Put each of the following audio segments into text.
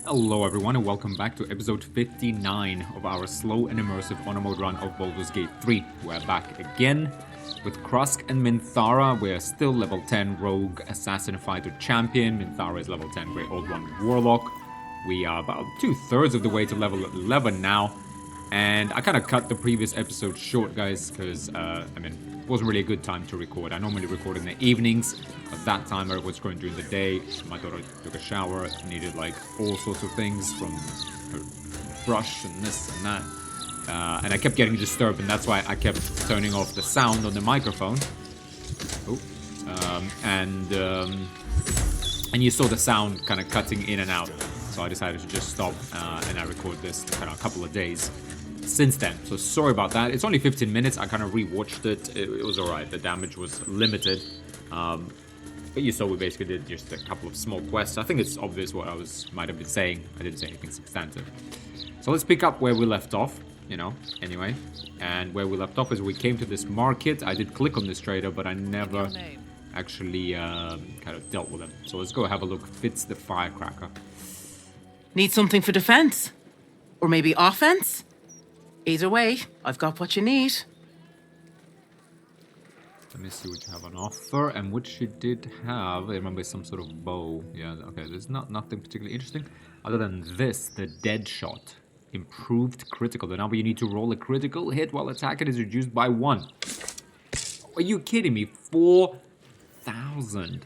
Hello everyone and welcome back to episode 59 of our slow and immersive honor mode run of Baldur's Gate 3. We're back again with Krusk and Minthara. We're still level 10 rogue assassin fighter champion. Minthara is level 10 Great Old One warlock. We are about 2/3 of the way to level 11 now. And I kind of cut the previous episode short, guys, because, it wasn't really a good time to record. I normally record in the evenings, but that time I was going during the day. My daughter took a shower, needed, like, all sorts of things from her brush and this and that. And I kept getting disturbed, and that's why I kept turning off the sound on the microphone. And you saw the sound kind of cutting in and out. So I decided to just stop, and I record this kind of a couple of days since then. So sorry about that. It's only 15 minutes. I kind of rewatched it. It was alright. The damage was limited. But you saw we basically did just a couple of small quests. I think it's obvious what I might have been saying. I didn't say anything substantive. So let's pick up where we left off, anyway. And where we left off is we came to this market. I did click on this trader, but I never actually kind of dealt with him. So let's go have a look. Fitz the Firecracker. Need something for defense? Or maybe offense? Either way, I've got what you need. Let me see what you have on offer, and what she did have, I remember some sort of bow. Yeah, okay, there's nothing particularly interesting. Other than this, the dead shot. Improved critical. The number you need to roll a critical hit while attacking is reduced by 1. Are you kidding me? 4,000.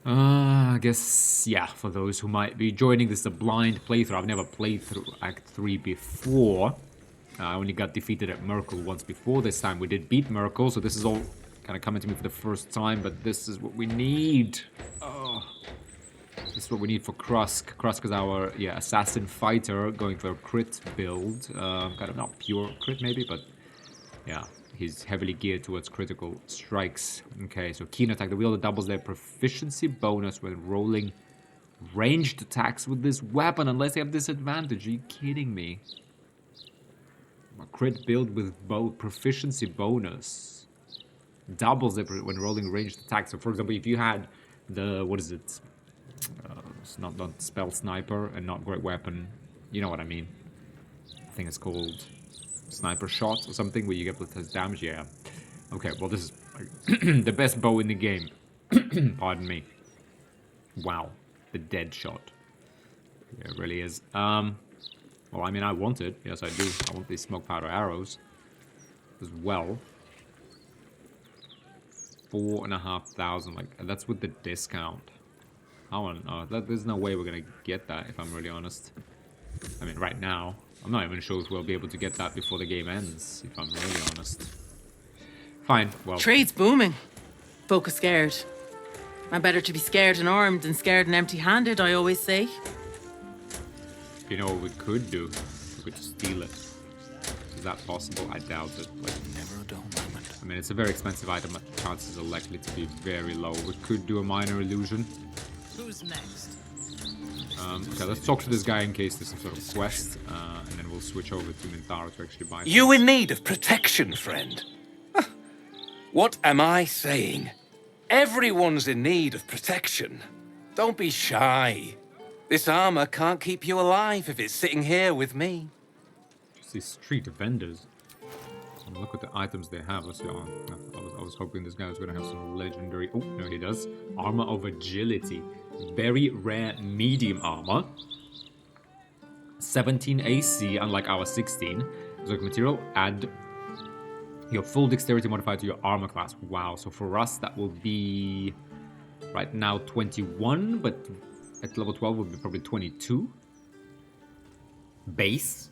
I guess, yeah, for those who might be joining, this is a blind playthrough. I've never played through Act 3 before. I only got defeated at Merkel once before. This time we did beat Merkel, so this is all kind of coming to me for the first time, but this is what we need. Oh. This is what we need for Krusk. Krusk is our, assassin fighter, going for a crit build. Kind of not pure crit, maybe, but, yeah. He's heavily geared towards critical strikes. Okay, so keen attack. The wielder doubles their proficiency bonus when rolling ranged attacks with this weapon, unless they have disadvantage. Are you kidding me? A crit build with bow proficiency bonus doubles it when rolling ranged attacks. So, for example, if you had the it's not spell sniper and not great weapon. You know what I mean? I think it's called sniper shot or something, where you get plus damage. Yeah. Okay, well, this is the best bow in the game. Pardon me. Wow. The dead shot. Yeah, it really is. Well, I mean, I want it. Yes, I do. I want these smoke powder arrows as well. 4,500. Like, that's with the discount. I want to know. There's no way we're gonna get that, if I'm really honest. I mean, right now. I'm not even sure if we'll be able to get that before the game ends, if I'm really honest. Fine, well... Trade's booming. Folk are scared. I'm better to be scared and armed than scared and empty-handed, I always say. You know what we could do? We could steal it. Is that possible? I doubt it. Like, never a dull moment. I mean, it's a very expensive item, but chances are likely to be very low. We could do a minor illusion. Who's next? Okay, let's talk to this guy in case there's some sort of quest, and then we'll switch over to Minthara to actually buy You in need of protection, friend? What am I saying? Everyone's in need of protection. Don't be shy. This armor can't keep you alive if it's sitting here with me. Just these street vendors. Look at the items they have. Let's see. I was hoping this guy was going to have some legendary... Oh, no, he does. Armor of agility. Very rare medium armor. 17 AC, unlike our 16. Like material, add your full dexterity modifier to your armor class. Wow, so for us that will be right now 21, but at level 12 would be probably 22. Base.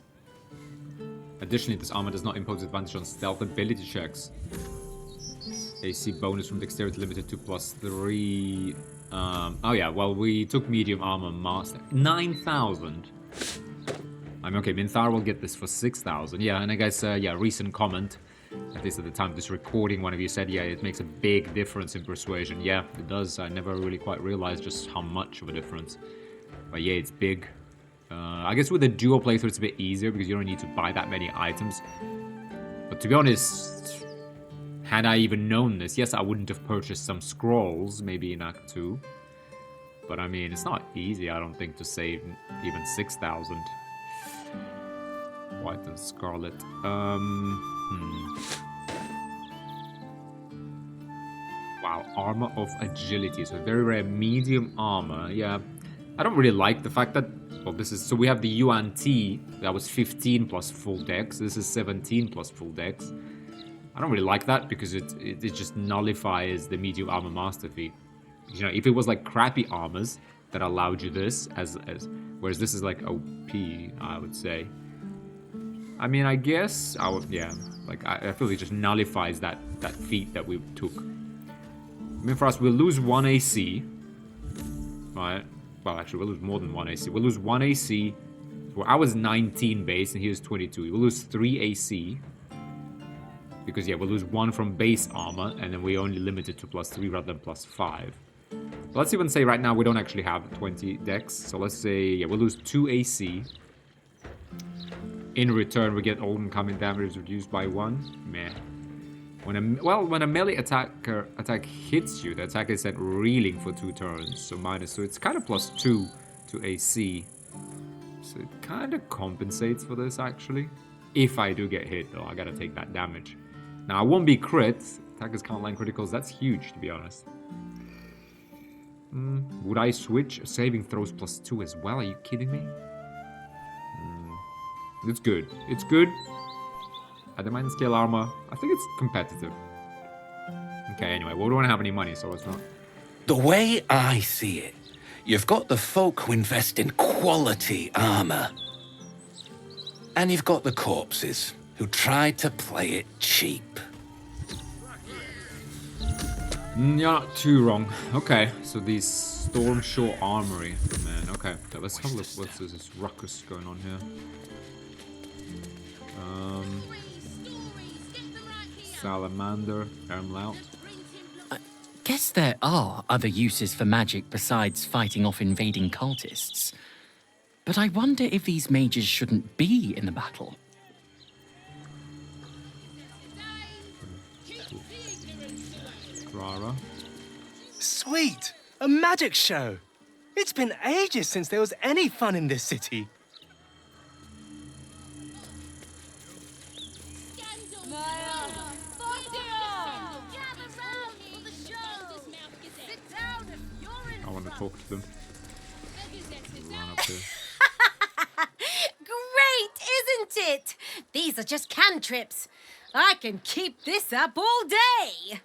Additionally, this armor does not impose advantage on stealth ability checks. AC bonus from dexterity limited to +3. Oh yeah, well, we took medium armor master. 9,000. I'm okay, Minthara will get this for 6,000. Yeah, and I guess, recent comment, at least at the time of this recording, one of you said, yeah, it makes a big difference in persuasion. Yeah, it does. I never really quite realized just how much of a difference. But yeah, it's big. I guess with a dual playthrough, it's a bit easier because you don't need to buy that many items. But to be honest, had I even known this, yes, I wouldn't have purchased some scrolls, maybe in Act 2. But I mean, it's not easy, I don't think, to save even 6,000. White and scarlet. Wow, armor of agility. So very rare medium armor. Yeah, I don't really like the fact that. Well, this is so we have the Yuan T. That was 15 plus full dex. This is 17 plus full dex. I don't really like that because it just nullifies the medium armor master feat. You know, if it was like crappy armors that allowed you this as whereas this is like OP, I would say. I mean, I guess I would, yeah. Like I feel it just nullifies that feat that we took. I mean, for us, we'll lose 1 AC, right? Well, actually, we'll lose more than 1 AC. We'll lose 1 AC. Well, I was 19 base and he was 22. We'll lose 3 AC. Because, yeah, we'll lose 1 from base armor, and then we only limit it to +3 rather than +5. But let's even say right now we don't actually have 20 dex. So let's say, yeah, we'll lose 2 AC. In return, we get all incoming damage reduced by 1. Meh. When a melee attack hits you, the attack is set reeling for 2 turns. So it's kind of +2 to AC. So it kind of compensates for this, actually. If I do get hit, though, I gotta take that damage. Now, I won't be crit. Attackers can't land criticals. That's huge, to be honest. Would I switch? Saving throws +2 as well. Are you kidding me? It's good. It's good. At the minor scale armor, I think it's competitive. Okay, anyway, we don't have any money, so it's not. The way I see it, you've got the folk who invest in quality armor. And you've got the corpses who try to play it cheap. You're not too wrong. Okay, so these Stormshore Armory, man. Okay, so let's have a look. What's this ruckus going on here? Salamander, Ermlout. Guess there are other uses for magic besides fighting off invading cultists. But I wonder if these mages shouldn't be in the battle. Rara. Sweet! A magic show! It's been ages since there was any fun in this city. I want to talk to them. Run up here. Great, isn't it? These are just cantrips. I can keep this up all day.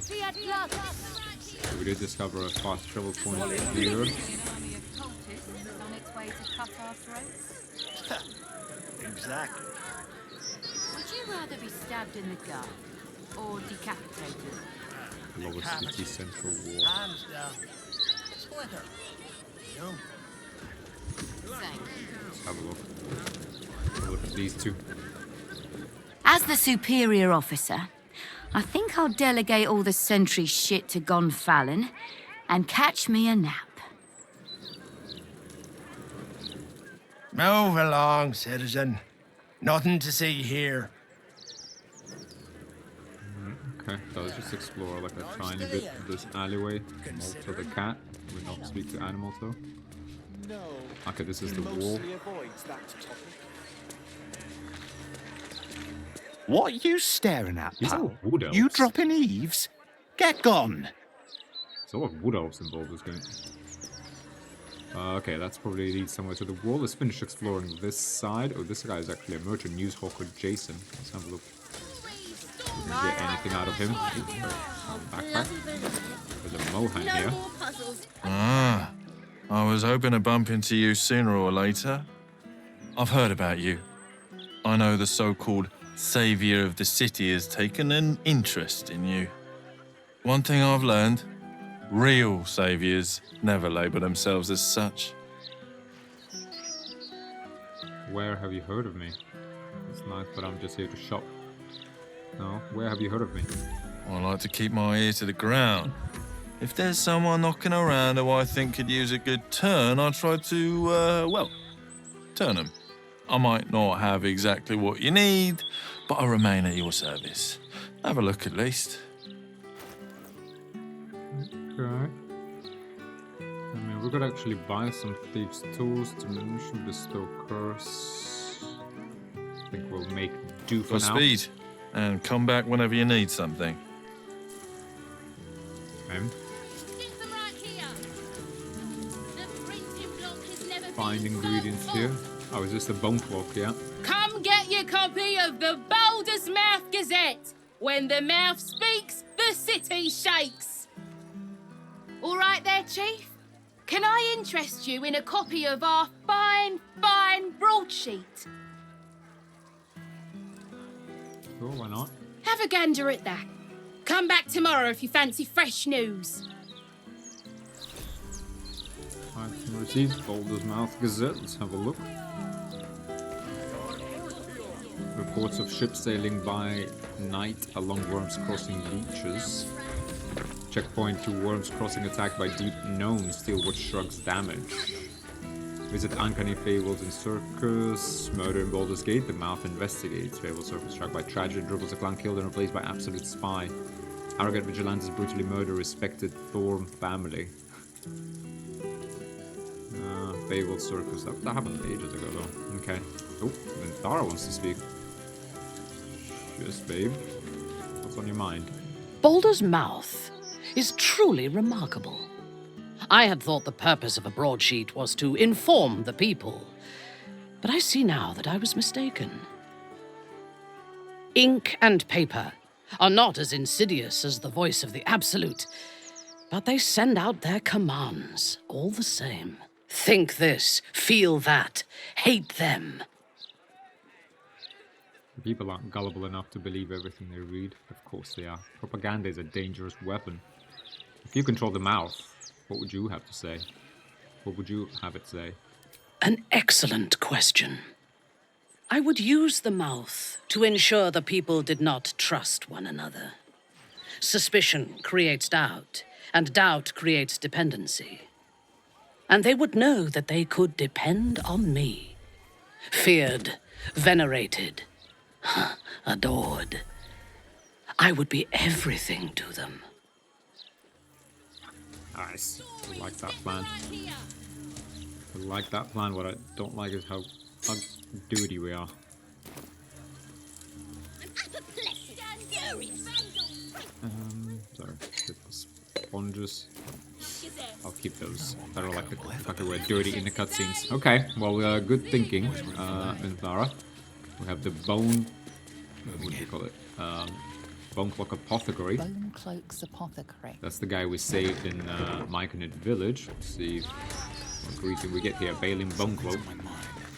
So we did discover a fast travel point here. Exactly. Would you rather be stabbed in the gut or decapitated? Lower City Central War. Hands down. Splinter. You. Let's have a look. Have a look at these two. As the superior officer, I think I'll delegate all the sentry shit to Gonfalon and catch me a nap. Move along, citizen. Nothing to see here. Okay, so let's just explore like a tiny bit of this alleyway. Also the cat. We not speak to animals though. Okay, this is the wall. What are you staring at, These are pal? wood elves. You dropping eaves? Get gone! There's a lot of wood elves involved in this game. Okay, that's probably leads somewhere to the wall. Let's finish exploring this side. Oh, this guy is actually a merchant newshawk called Jason. Let's have a look. We can get anything out of him. Backpack. There's a Mohan here. Ah, I was hoping to bump into you sooner or later. I've heard about you. I know the so-called savior of the city has taken an interest in you. One thing I've learned, real saviors never label themselves as such. Where have you heard of me? It's nice, but I'm just here to shop. No, where have you heard of me? I like to keep my ear to the ground. If there's someone knocking around who I think could use a good turn, I try to, well, turn them. I might not have exactly what you need, but I remain at your service. Have a look at least. Okay. we could actually buy some thieves' tools, diminution, bestow curse. I think we'll make do for now. Speed, and come back whenever you need something. Okay. Find ingredients here. Oh, is this the bone clock? Yeah. Come get your copy of the Baldur's Mouth Gazette. When the mouth speaks, the city shakes. All right there, Chief. Can I interest you in a copy of our fine broadsheet? Sure, why not? Have a gander at that. Come back tomorrow if you fancy fresh news. Item received. Balder's Mouth Gazette. Let's have a look. Reports of ships sailing by night along Worms Crossing beaches. Checkpoint to Worms Crossing attacked by deep gnomes. Steelwood shrugs damage. Visit Uncanny Fables in Circus. Murder in Baldur's Gate. The Mouth investigates. Fable Circus struck by tragedy. Dribbles a clan killed and replaced by absolute spy. Arrogant vigilantes brutally murder respected Thorm family. Fable Circus. That happened ages ago though. Okay. Oh, Ventara wants to speak. Yes, babe. What's on your mind? Balder's Mouth is truly remarkable. I had thought the purpose of a broadsheet was to inform the people, but I see now that I was mistaken. Ink and paper are not as insidious as the voice of the Absolute, but they send out their commands all the same. Think this, feel that, hate them. People aren't gullible enough to believe everything they read. Of course they are. Propaganda is a dangerous weapon. If you control the mouth, what would you have to say? What would you have it say? An excellent question. I would use the mouth to ensure the people did not trust one another. Suspicion creates doubt, and doubt creates dependency. And they would know that they could depend on me. Feared, venerated, adored. I would be everything to them. Nice. I like that plan. I like that plan. What I don't like is how dirty we are. Sorry. Get the sponges. I'll keep those. I don't like the fact that we're dirty in the cutscenes. Okay, well, good thinking, Minthara. We have the bone... What do you call it? Bone Clock Apothecary. Bone Cloak's Apothecary. That's the guy we saved in Myconid Village. Let's see what greeting we get here. Balin Bone Cloak.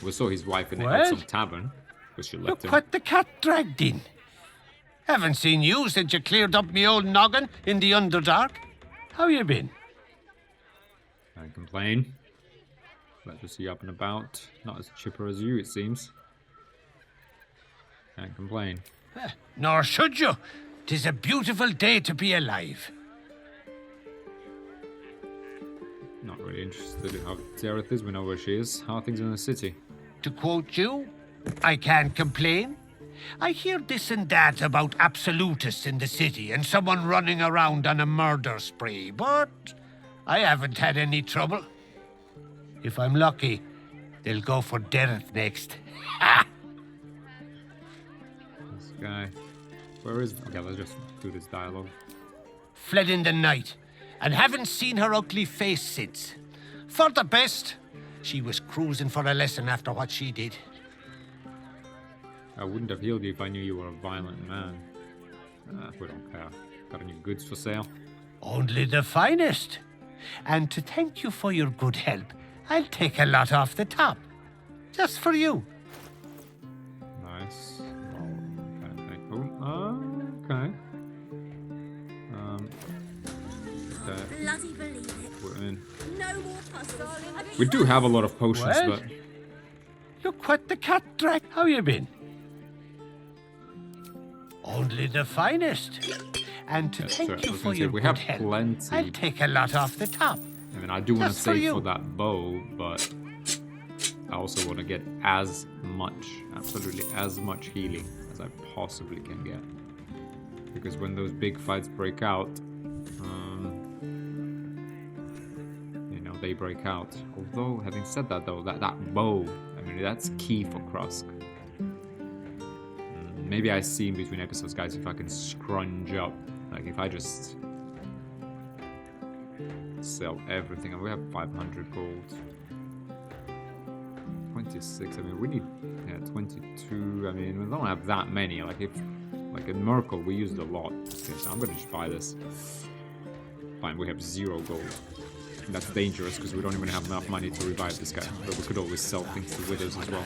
We saw his wife in the Epsom Tavern, but she left him. Look what the cat dragged in. Haven't seen you since you cleared up me old noggin in the Underdark. How you been? Can't complain. Glad to see you up and about. Not as chipper as you, it seems. Can't complain. Nor should you. 'Tis a beautiful day to be alive. Not really interested in how Zareth is. We know where she is. How are things in the city? To quote you, I can't complain. I hear this and that about absolutists in the city and someone running around on a murder spree, but I haven't had any trouble. If I'm lucky, they'll go for Dereth next. This guy. Where is... Okay, let's just do this dialogue. Fled in the night, and haven't seen her ugly face since. For the best. She was cruising for a lesson after what she did. I wouldn't have healed you if I knew you were a violent man. We don't care. Got any goods for sale? Only the finest. And to thank you for your good help, I'll take a lot off the top. Just for you. Nice. Okay. Bloody believe it. We're in. No more puzzles. We do have a lot of potions, Well, but... Look what the cat dragged. How you been? Only the finest. And to thank you for your we good have help, plenty. I'll take a lot off the top. I mean, I do want to Just for save you. for that bow, but I also want to get as much, absolutely as much healing as I possibly can get. Because when those big fights break out, you know, they break out. Although, having said that though, that bow, I mean, that's key for Krusk. Maybe I see in between episodes, guys, if I can scrunch up. Like, if I just sell everything, and we have 500 gold. 26, I mean, we need 22, I mean, we don't have that many. Like, in Merkel, we used a lot. Okay, so I'm gonna just buy this. Fine, we have 0 gold. And that's dangerous, because we don't even have enough money to revive this guy. But we could always sell things to widows as well.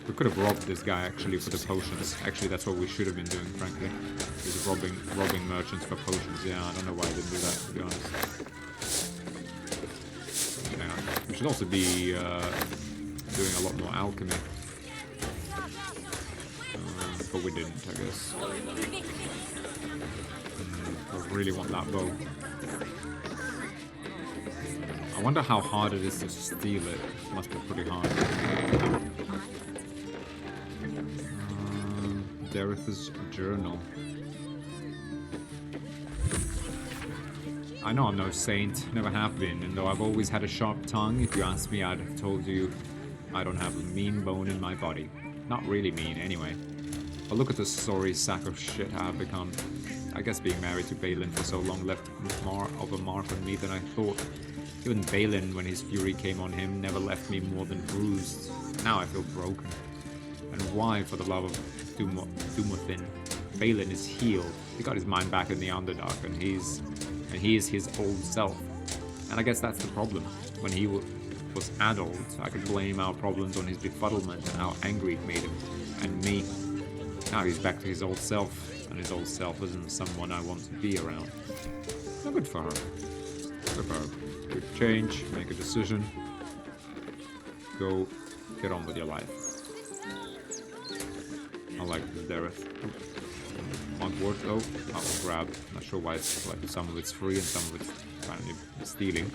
We could have robbed this guy, actually, for the potions. Actually, that's what we should have been doing, frankly. Is robbing merchants for potions. Yeah, I don't know why I didn't do that, to be honest. Yeah, we should also be doing a lot more alchemy. But we didn't, I guess. I really want that bow. I wonder how hard it is to steal it. It must be pretty hard. Dareth's journal. I know I'm no saint, never have been, and though I've always had a sharp tongue, if you asked me, I'd have told you I don't have a mean bone in my body. Not really mean, anyway. But look at the sorry sack of shit I've become. I guess being married to Balin for so long left more of a mark on me than I thought. Even Balin, when his fury came on him, never left me more than bruised. Now I feel broken. And why, for the love of Dumathin? Balin is healed. He got his mind back in the Underdark, and he is his old self. And I guess that's the problem. When he was adult, I could blame our problems on his befuddlement and how angry it made him, and me. Now he's back to his old self, and his old self isn't someone I want to be around. So good for her. Good for her. Good change, make a decision. Go, get on with your life. I like this Dareth. Mugwort though, I will grab. Not sure why it's like some of it's free and some of it's apparently stealing.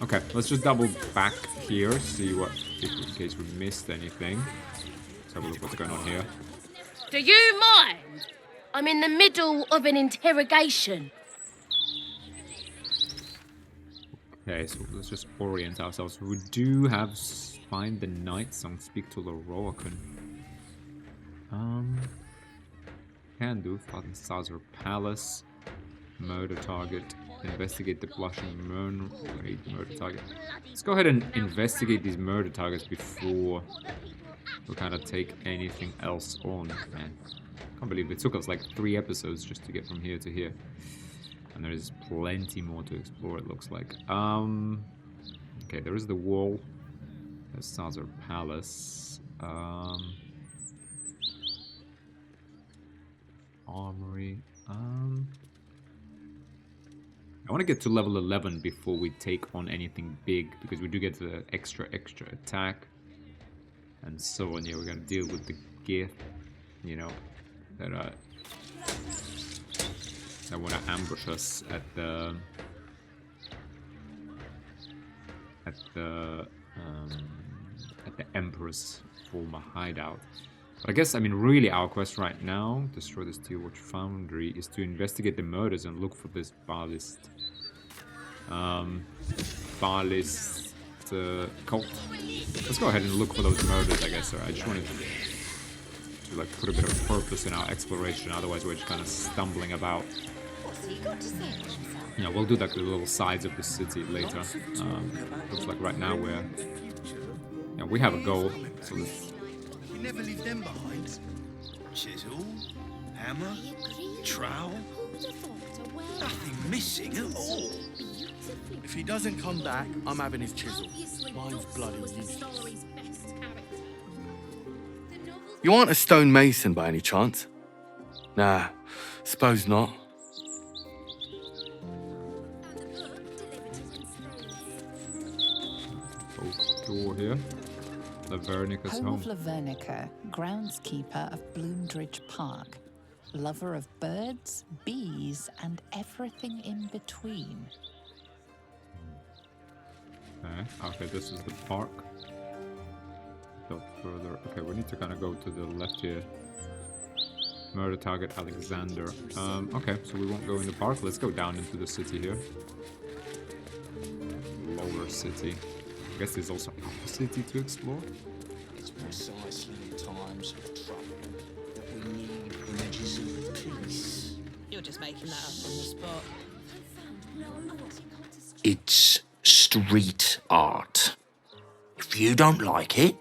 Okay, let's just double back here, see what, in case we missed anything. Let's have a look what's going on here. Do you mind? I'm in the middle of an interrogation. Okay, so let's just orient ourselves. We do have find the night song, speak to Loroakan. Can do. Father Sazor Palace. Murder target. Investigate the blushing murder target. Let's go ahead and investigate these murder targets before we kind of take anything else on. Man, can't believe it took us like 3 episodes just to get from here to here. And there is plenty more to explore, it looks like. Okay, there is the wall. There's Sazor Palace. Armory. I want to get to level 11 before we take on anything big, because we do get the extra attack and so on. Yeah, we're gonna deal with the gift, you know, that want to ambush us at the Emperor's former hideout. But I guess, I mean, really our quest right now, destroy the Steelwatch Foundry, is to investigate the murders and look for this Barlist cult. Let's go ahead and look for those murders, I guess. I just wanted to like put a bit of purpose in our exploration, otherwise we're just kind of stumbling about. Yeah, we'll do that to the little sides of the city later. Looks like right now we have a goal, so let's... You never leave them behind. Chisel, hammer, trowel. Nothing missing at all. If he doesn't come back, I'm having his chisel. Mine's bloody useless. You aren't a stonemason by any chance? Nah, suppose not. Door here. Lavernika's home. Home of Lavernica, groundskeeper of Bloomdridge Park, lover of birds, bees, and everything in between. Okay, this is the park. Go further. Okay, we need to kind of go to the left here. Murder target Alexander. Okay, so we won't go in the park. Let's go down into the city here. Our city. I guess there's also our city to explore. It's precisely in times of trouble that we need images of peace. You're just making that up on the spot. It's street art. If you don't like it,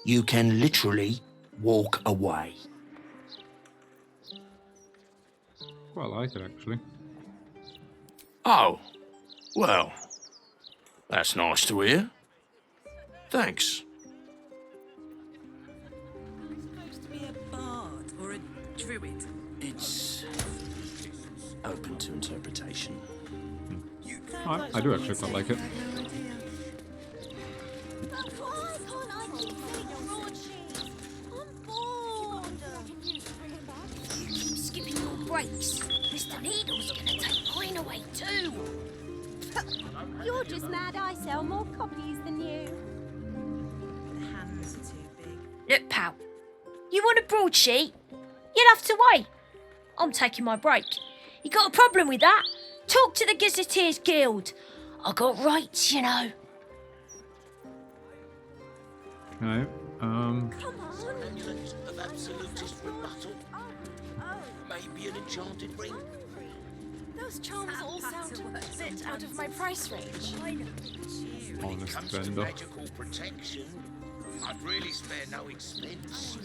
you can literally walk away. Quite like it, actually. Oh, well, that's nice to hear. Thanks. Supposed to be a bard or a druid. It's open to interpretation. I do actually quite like it. Why can't I keep filling your broadsheets? I'm bored. You keep skipping your breaks. Mr. Needle's gonna take mine away too. You're just mad I sell more copies than you. The hands are too big. Look, pal. You want a broadsheet? You'll have to wait. I'm taking my break. You got a problem with that? Talk to the Gazetteers Guild. I got rights, you know. Okay. Amulet of absolutist rebuttal. Maybe an enchanted ring. Those charms all sound a bit out of my price range. Honest Comes to vendor. magical protection, I'd really spare no expense.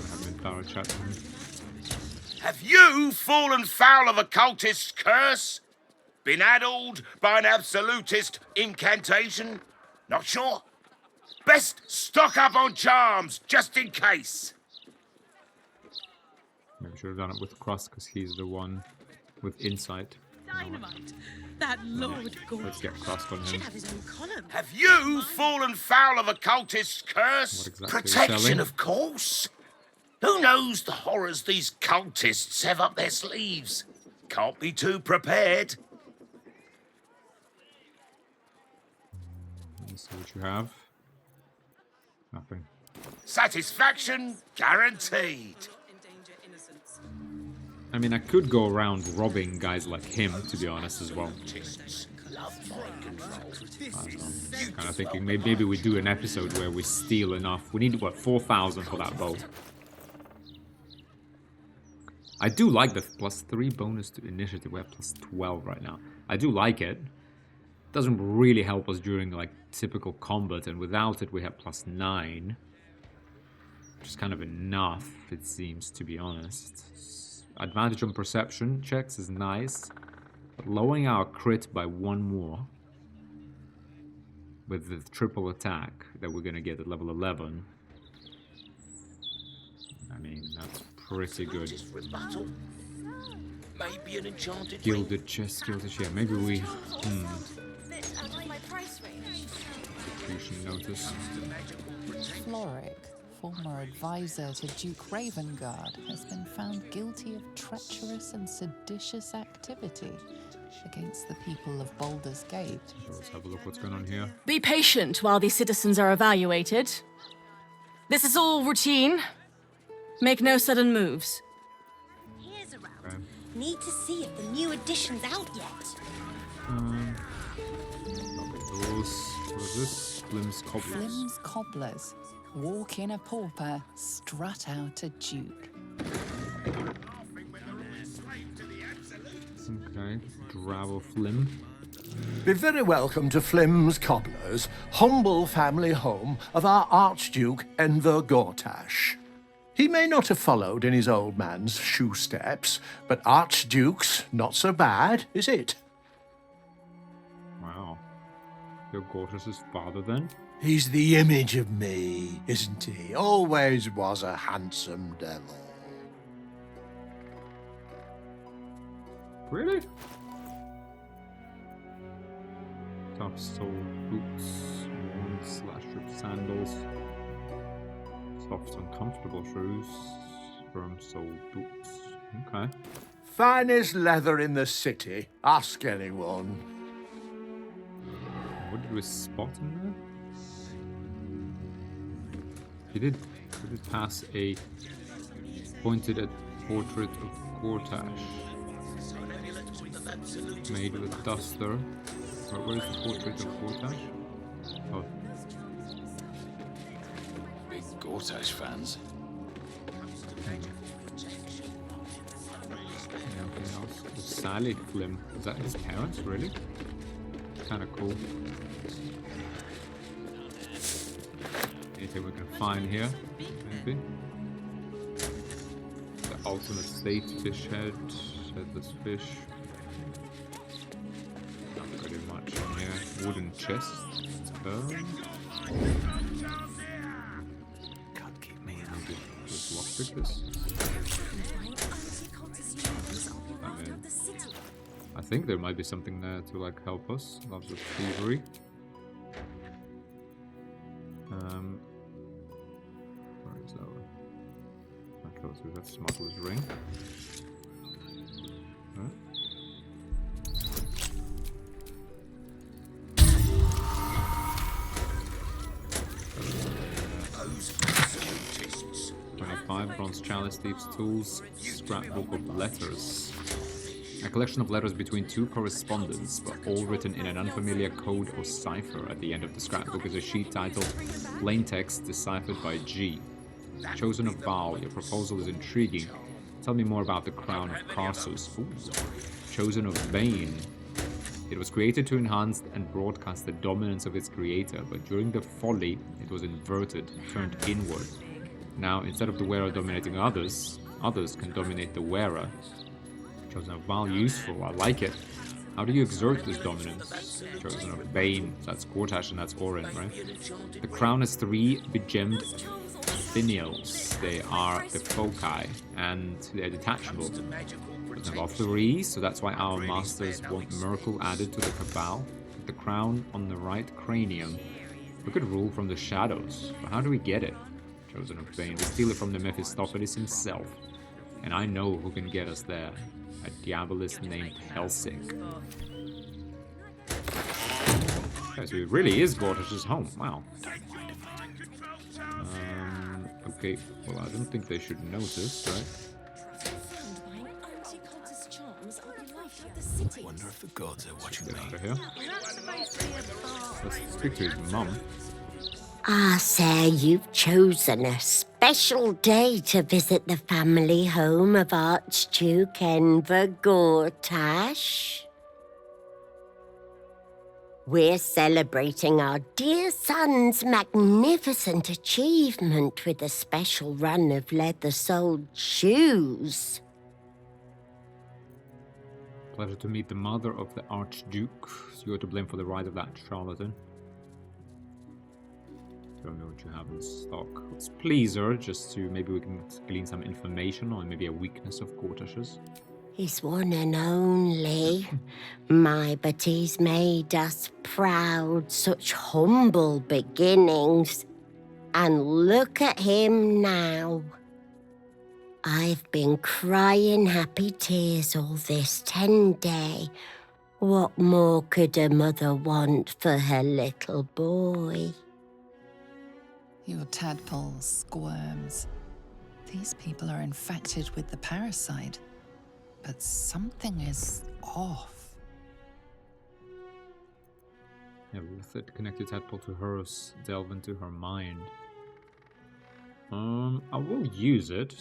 Have an entire chat with him. Have you fallen foul of a cultist's curse? Been addled by an absolutist incantation? Not sure? Best stock up on charms, just in case. Maybe we should have done it with Cross, because he's the one with insight. Dynamite. That Lord God. Let's get Cross on him. Should have his own column. Have you fallen foul of a cultist's curse? What exactly are you Protection, selling? of course. Who knows the horrors these cultists have up their sleeves? Can't be too prepared. Let's see what you have. Nothing. Satisfaction guaranteed. I mean, I could go around robbing guys like him, to be honest, as well. I'm kind of thinking maybe we do an episode where we steal enough. We need, what, 4,000 for that bow. I do like the +3 bonus to initiative. We're +12 right now. I do like it. Doesn't really help us during like typical combat, and without it we have +9. Which is kind of enough, it seems, to be honest. Advantage on perception checks is nice, but lowering our crit by 1 more with the triple attack that we're gonna get at level 11. I mean, that's pretty good. Maybe an enchanted Gilded chest, yeah, maybe we... Bit out of my price range. Execution notice. Floric, former advisor to Duke Ravengard, has been found guilty of treacherous and seditious activity against the people of Baldur's Gate. So let's have a look what's going on here. Be patient while these citizens are evaluated. This is all routine. Make no sudden moves. Here's around. Need to see if the new edition's out yet. Those, what is this? Flim's Cobblers. Flim's Cobblers. Walk in a pauper, strut out a duke. Okay, Dravo Flim. Be very welcome to Flim's Cobblers, humble family home of our Archduke Enver Gortash. He may not have followed in his old man's shoe steps, but Archduke's not so bad, is it? Wow. Your Gortash's father, then? He's the image of me, isn't he? Always was a handsome devil. Really? Tough sole boots, worn slash-ripped sandals, soft uncomfortable shoes, firm sole boots. Okay. Finest leather in the city, ask anyone. What did we spot in there? He did pass a pointed at portrait of Gortash, made with duster. Where's the portrait of Gortash? Oh. Big Gortash fans. Anything else? The Sally Flim. Is that his parents, really? Kinda cool. Anything we can find here? Maybe? The ultimate state fish head. Headless fish. Not pretty much on here. Wooden chest. Can't keep me Maybe just lockpick this. I think there might be something there to like help us. Loves of thievery. Where is that one? I'll go through that smuggler's ring. Huh? Those occultists. 25 bronze chalice, thieves' tools, scrapbook of letters. A collection of letters between two correspondents, but all written in an unfamiliar code or cipher. At the end of the scrapbook is a sheet titled Plain Text Deciphered by G. Chosen of Baal, your proposal is intriguing. Tell me more about the crown of Karsus. Ooh. Chosen of Bane. It was created to enhance and broadcast the dominance of its creator, but during the folly, it was inverted, turned inward. Now, instead of the wearer dominating others, others can dominate the wearer. Chosen of Baal, useful, I like it. How do you exert this dominance? Chosen of Bane, that's Gortash and that's Orin, right? The crown has 3 begemmed finials. They are the foci, and they're detachable. Chosen of 3, so that's why our masters want Merkel added to the Cabal. The crown on the right cranium. We could rule from the shadows, but how do we get it? Chosen of Bane, we steal it from the Mephistopheles himself. And I know who can get us there. A diabolist named Helsing. Okay, so it really is Gortash's home. Wow. Okay, well, I don't think they should notice, right? I wonder if the gods are watching me. Get out of here. Let's speak to his mum. Ah, sir, you've chosen a special day to visit the family home of Archduke Enver Gortash. We're celebrating our dear son's magnificent achievement with a special run of leather-soled shoes. Pleasure to meet the mother of the Archduke. So you're to blame for the rise of that charlatan. Don't know what you have in stock. Let's please her, just to maybe we can glean some information on maybe a weakness of Gortash's. His one and only. But he's made us proud, such humble beginnings. And look at him now. I've been crying happy tears all this 10 day. What more could a mother want for her little boy? Your tadpole squirms. These people are infected with the parasite. But something is off. Yeah, ruleset, connect your tadpole to hers, delve into her mind. I will use it.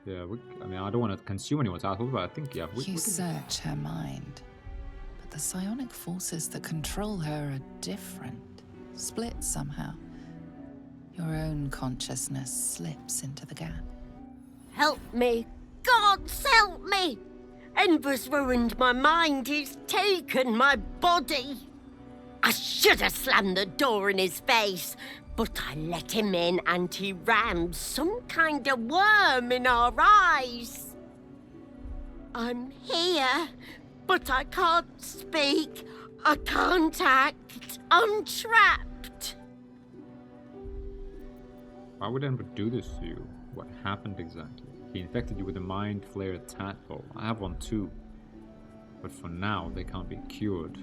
Yeah, I mean, I don't want to consume anyone's tadpole, but I think, yeah. You search her mind. But the psionic forces that control her are different. Split somehow. Your own consciousness slips into the gap. Help me! Gods, help me! Enver's ruined my mind. He's taken my body. I should have slammed the door in his face, but I let him in and he rammed some kind of worm in our eyes. I'm here, but I can't speak. I can't act. I'm trapped. Why would Enver do this to you? What happened exactly? He infected you with a mind flayer tadpole. I have one too. But for now, they can't be cured.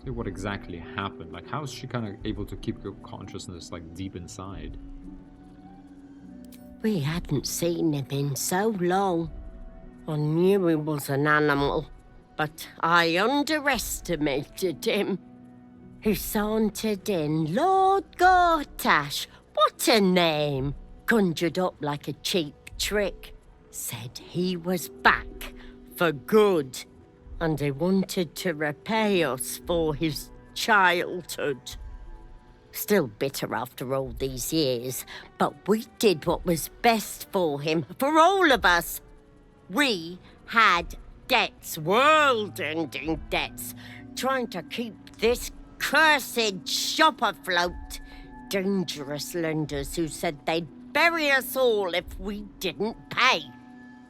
See what exactly happened. Like, how is she kind of able to keep your consciousness, like, deep inside? We hadn't seen him in so long. I knew he was an animal. But I underestimated him. He sauntered in, Lord Gortash, what a name! Conjured up like a cheap trick. Said he was back for good, and he wanted to repay us for his childhood. Still bitter after all these years, but we did what was best for him, for all of us. We had debts, world-ending debts, trying to keep this cursed shop afloat. Dangerous lenders who said they'd bury us all if we didn't pay.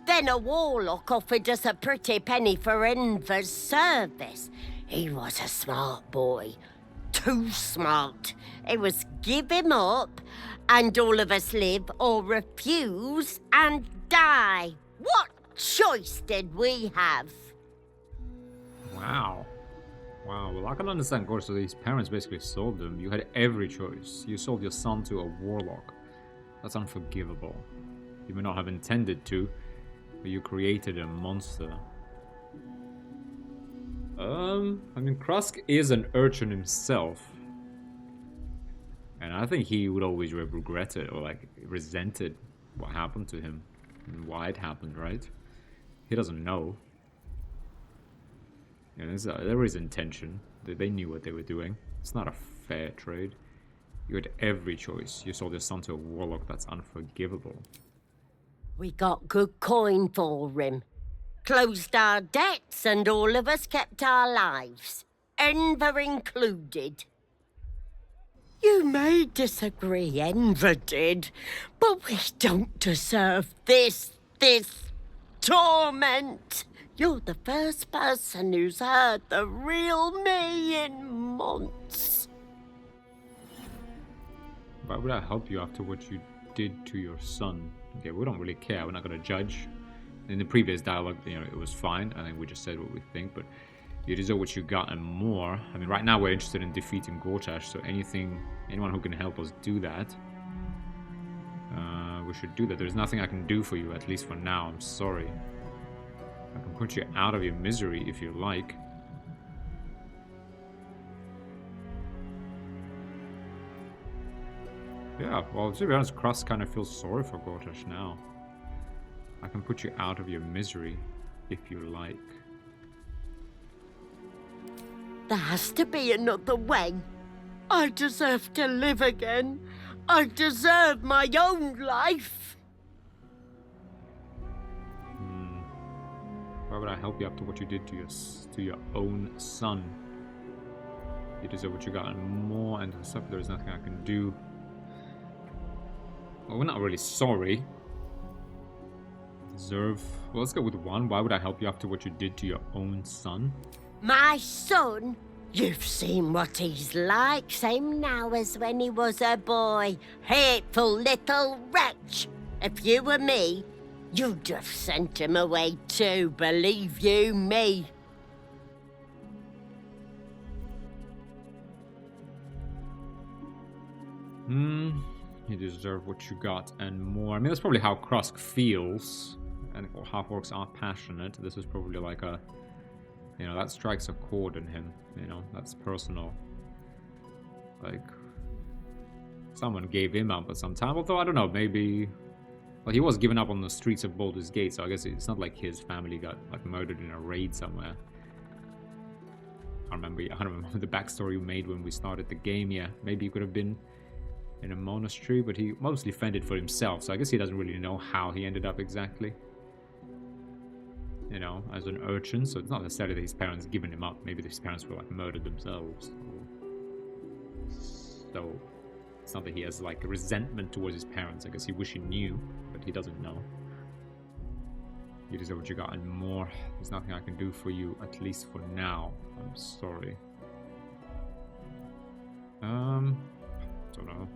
Then a warlock offered us a pretty penny for Enver's service. He was a smart boy. Too smart. It was give him up, and all of us live, or refuse and die. What choice did we have? Wow. Wow, well I can understand, of course, so these parents basically sold them. You had every choice. You sold your son to a warlock. That's unforgivable. You may not have intended to, but you created a monster. I mean, Krusk is an urchin himself. And I think he would always have regretted or like resented what happened to him and why it happened, right? He doesn't know. You know, there is intention. They knew what they were doing. It's not a fair trade. You had every choice. You sold your son to a warlock. That's unforgivable. We got good coin for him. Closed our debts, and all of us kept our lives. Enver included. You may disagree, Enver did, but we don't deserve this torment. You're the first person who's heard the real me in months. Why would I help you after what you did to your son? Okay, we don't really care. We're not going to judge. In the previous dialogue, you know, it was fine. I think we just said what we think, but you deserve what you got and more. I mean, right now we're interested in defeating Gortash, so anyone who can help us do that, we should do that. There's nothing I can do for you, at least for now. I'm sorry. I can put you out of your misery if you like. Yeah, well, to be honest, Krusk kind of feels sorry for Gortash now. I can put you out of your misery if you like. There has to be another way. I deserve to live again. I deserve my own life. Why would I help you after what you did to your own son? You deserve what you got and more, and stuff. There's nothing I can do. Well, we're not really sorry. Deserve. Well, let's go with one. Why would I help you after what you did to your own son? My son? You've seen what he's like, same now as when he was a boy. Hateful little wretch. If you were me, you'd have sent him away too, believe you me. You deserve what you got and more. I mean, that's probably how Krusk feels. And half-orcs are passionate. This is probably like a... You know, that strikes a chord in him. You know, that's personal. Like... Someone gave him up at some time. Although, I don't know, maybe... Well, he was given up on the streets of Baldur's Gate, so I guess it's not like his family got, like, murdered in a raid somewhere. I don't remember the backstory we made when we started the game. Yeah, maybe he could have been in a monastery, but he mostly fended for himself, so I guess he doesn't really know how he ended up exactly. You know, as an urchin, so it's not necessarily that his parents given him up. Maybe his parents were like murdered themselves. So it's not that he has like a resentment towards his parents. I guess he wish he knew, but he doesn't know. You deserve what you got and more. There's nothing I can do for you, at least for now. I'm sorry. Don't know.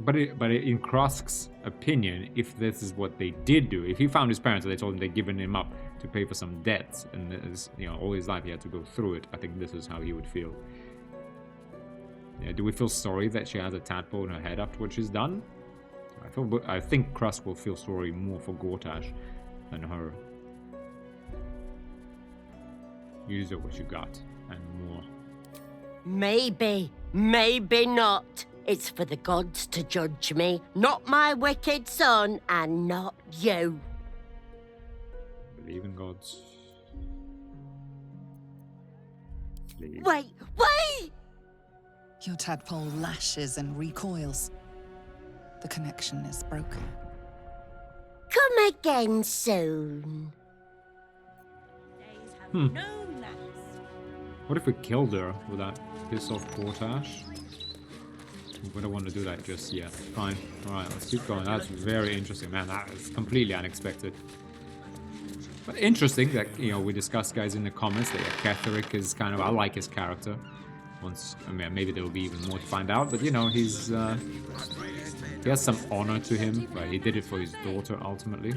But in Krusk's opinion, if this is what they did do, if he found his parents and they told him they'd given him up to pay for some debts, and this, you know, all his life he had to go through it, I think this is how he would feel. Yeah, do we feel sorry that she has a tadpole in her head after what she's done? I think Krusk will feel sorry more for Gortash than her. Use what you got, and more. Maybe, maybe not. It's for the gods to judge me, not my wicked son, and not you. Believe in gods. Please. Wait, wait! Your tadpole lashes and recoils. The connection is broken. Come again soon. What if we killed her? Would that piss off Gortash? We don't want to do that just yet. Fine. Alright, let's keep going. That's very interesting, man. That is completely unexpected. But interesting that, you know, we discussed, guys, in the comments that Catherick is kind of... I like his character. Once, I mean, maybe there will be even more to find out, but, you know, he's... he has some honor to him, but he did it for his daughter, ultimately.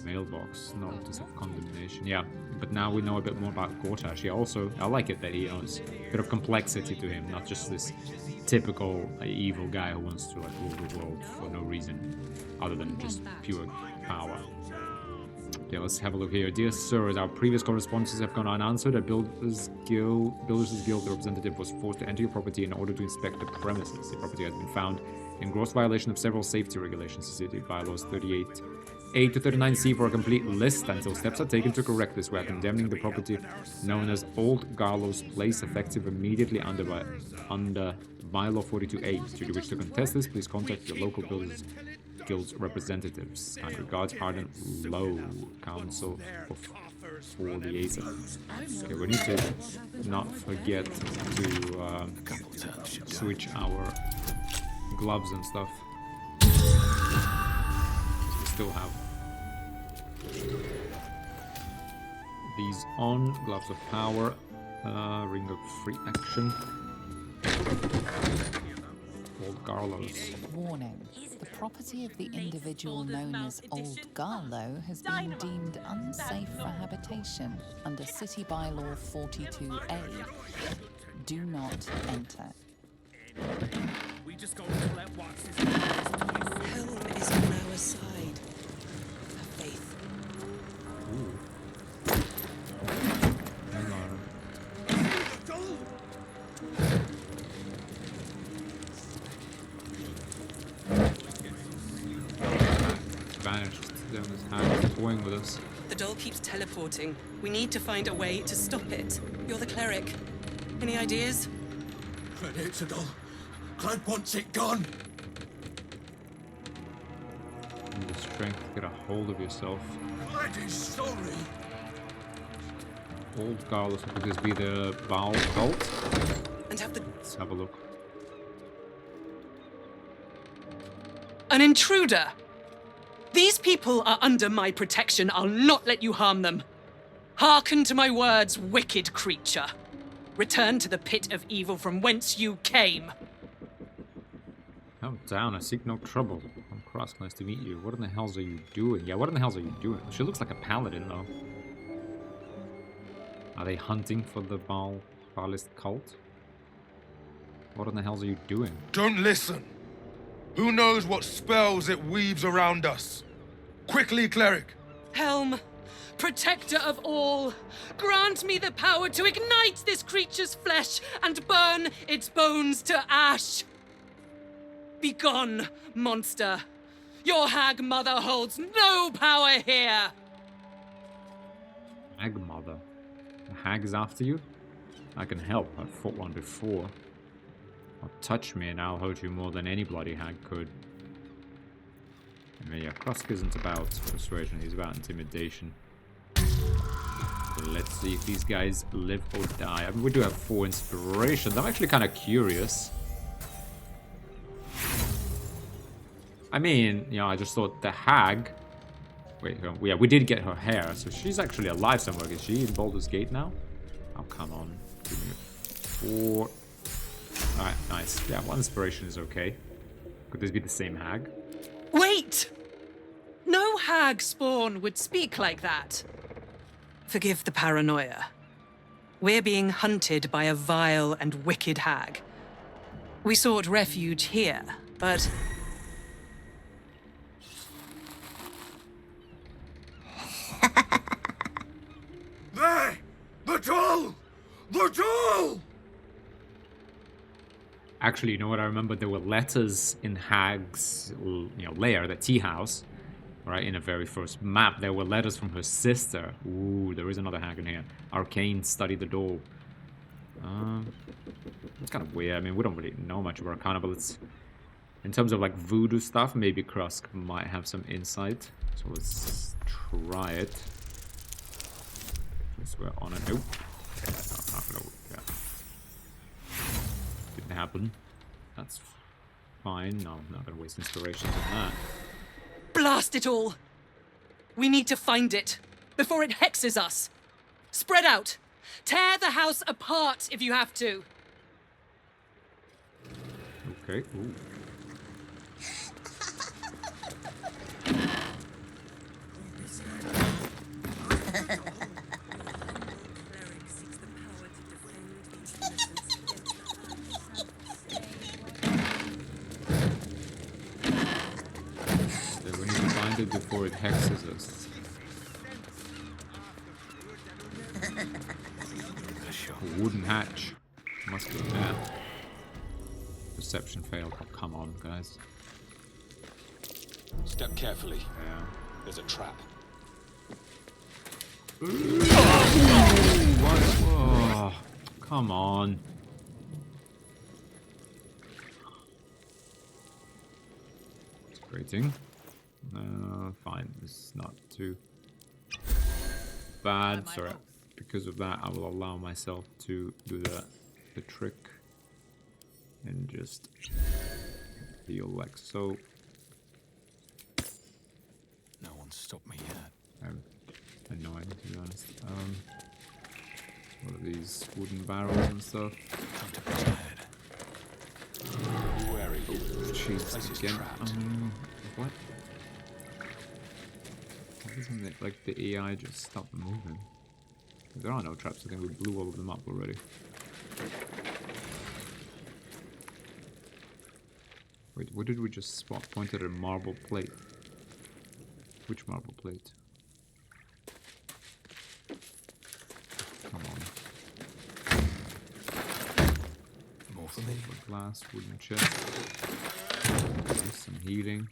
Mailbox, notice of condemnation. Yeah, but now we know a bit more about Gortash. Yeah, also, I like it that he has a bit of complexity to him, not just this typical evil guy who wants to, like, rule the world for no reason, other than just pure power. Okay, let's have a look here. Dear sir, as our previous correspondences have gone unanswered, a Builders Guild representative was forced to enter your property in order to inspect the premises. The property has been found in gross violation of several safety regulations, city bylaws 38A to 39C for a complete list. Until steps are taken to correct this, we are condemning the property known as Old Garlow's Place, effective immediately under bylaw 42A. Should you wish to contest this, please contact your local Builders Guild's representatives. Kind regards, Harden Low, Council of 48. Okay, we need to not forget to switch our gloves and stuff. We still have these on. Gloves of power, ring of free action. Old Garlow's. Warning. The property of the individual known as Old Garlow has been deemed unsafe for habitation under City Bylaw 42A. Do not enter. We just got to let what's his Helm is on our side. Have faith. Hang on. Vanished. Then this hand is toying with us. The doll keeps teleporting. We need to find a way to stop it. You're the cleric. Any ideas? It's a doll. Cloud wants it gone. And the strength to get a hold of yourself. Cloud is sorry. Old Garlow's, could this be the Baal cult? And have the... Let's have a look. An intruder! These people are under my protection. I'll not let you harm them. Hearken to my words, wicked creature. Return to the pit of evil from whence you came. Calm down, I seek no trouble. I'm Krusk, nice to meet you. What in the hells are you doing? Yeah, what in the hells are you doing? She looks like a paladin, though. Are they hunting for the Baalist cult? What in the hells are you doing? Don't listen. Who knows what spells it weaves around us? Quickly, cleric. Helm, protector of all, grant me the power to ignite this creature's flesh and burn its bones to ash. Begone, monster. Your hag mother holds no power here. Hag mother? The hag is after you? I can help. I've fought one before. Or touch me and I'll hurt you more than any bloody hag could. I mean, yeah, Krusk isn't about persuasion, he's about intimidation. So let's see if these guys live or die. I mean, we do have 4 inspirations. I'm actually kind of curious. I mean, you know, I just thought the hag... Wait, yeah, we did get her hair, so she's actually alive somewhere. Is she in Baldur's Gate now? Oh, come on. Give me 4... Alright, nice. Yeah, 1 inspiration is okay. Could this be the same hag? Wait! No hag spawn would speak like that. Forgive the paranoia. We're being hunted by a vile and wicked hag. We sought refuge here, but Actually, you know what? I remember there were letters in Hag's, lair, the tea house, right? In the very first map, there were letters from her sister. Ooh, there is another Hag in here. Arcane, study the door. It's kind of weird. I mean, we don't really know much about Arcana, but it's... In terms of, like, voodoo stuff, maybe Krusk might have some insight. So let's try it. Guess we're on it. Nope. Yeah, no, not gonna work. Yeah. Didn't happen. That's fine. No, I'm not gonna waste inspirations on that. Blast it all! We need to find it before it hexes us. Spread out. Tear the house apart if you have to. Okay. Ooh. So we need to find it before it hexes us. A wooden hatch. Must be there. Perception failed. Oh, come on, guys. Step carefully. Yeah. There's a trap. What? Oh, come on. It's grating. Fine. This is not too bad. Sorry. Because of that, I will allow myself to do the trick and just heal like so. No one's stopped me yet. Annoying, to be honest. What are these wooden barrels and stuff? Time to push ahead. Be wary. Oh, jeez, again. What? Why doesn't it, like, the AI just stop moving? There are no traps. I think we blew all of them up already. Wait, what did we just spot? Pointed at a marble plate. Which marble plate? Come on. More for me. Glass, wooden chest. Nice, some healing.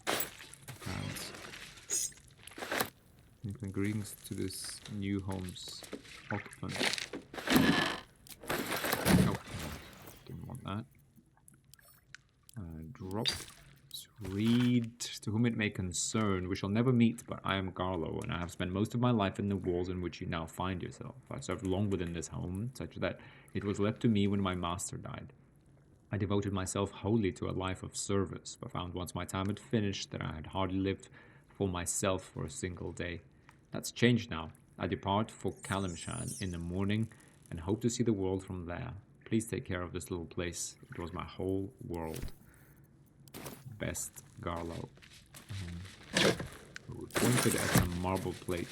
And greetings to this new home's occupant. Oh, didn't want that. Drop. Read. To whom it may concern, we shall never meet, but I am Garlo, and I have spent most of my life in the walls in which you now find yourself. I served long within this home, such that it was left to me when my master died. I devoted myself wholly to a life of service, but found once my time had finished that I had hardly lived for myself for a single day. That's changed now. I depart for Kalimshan in the morning and hope to see the world from there. Please take care of this little place. It was my whole world. Best, Garlo. We pointed at a marble plate.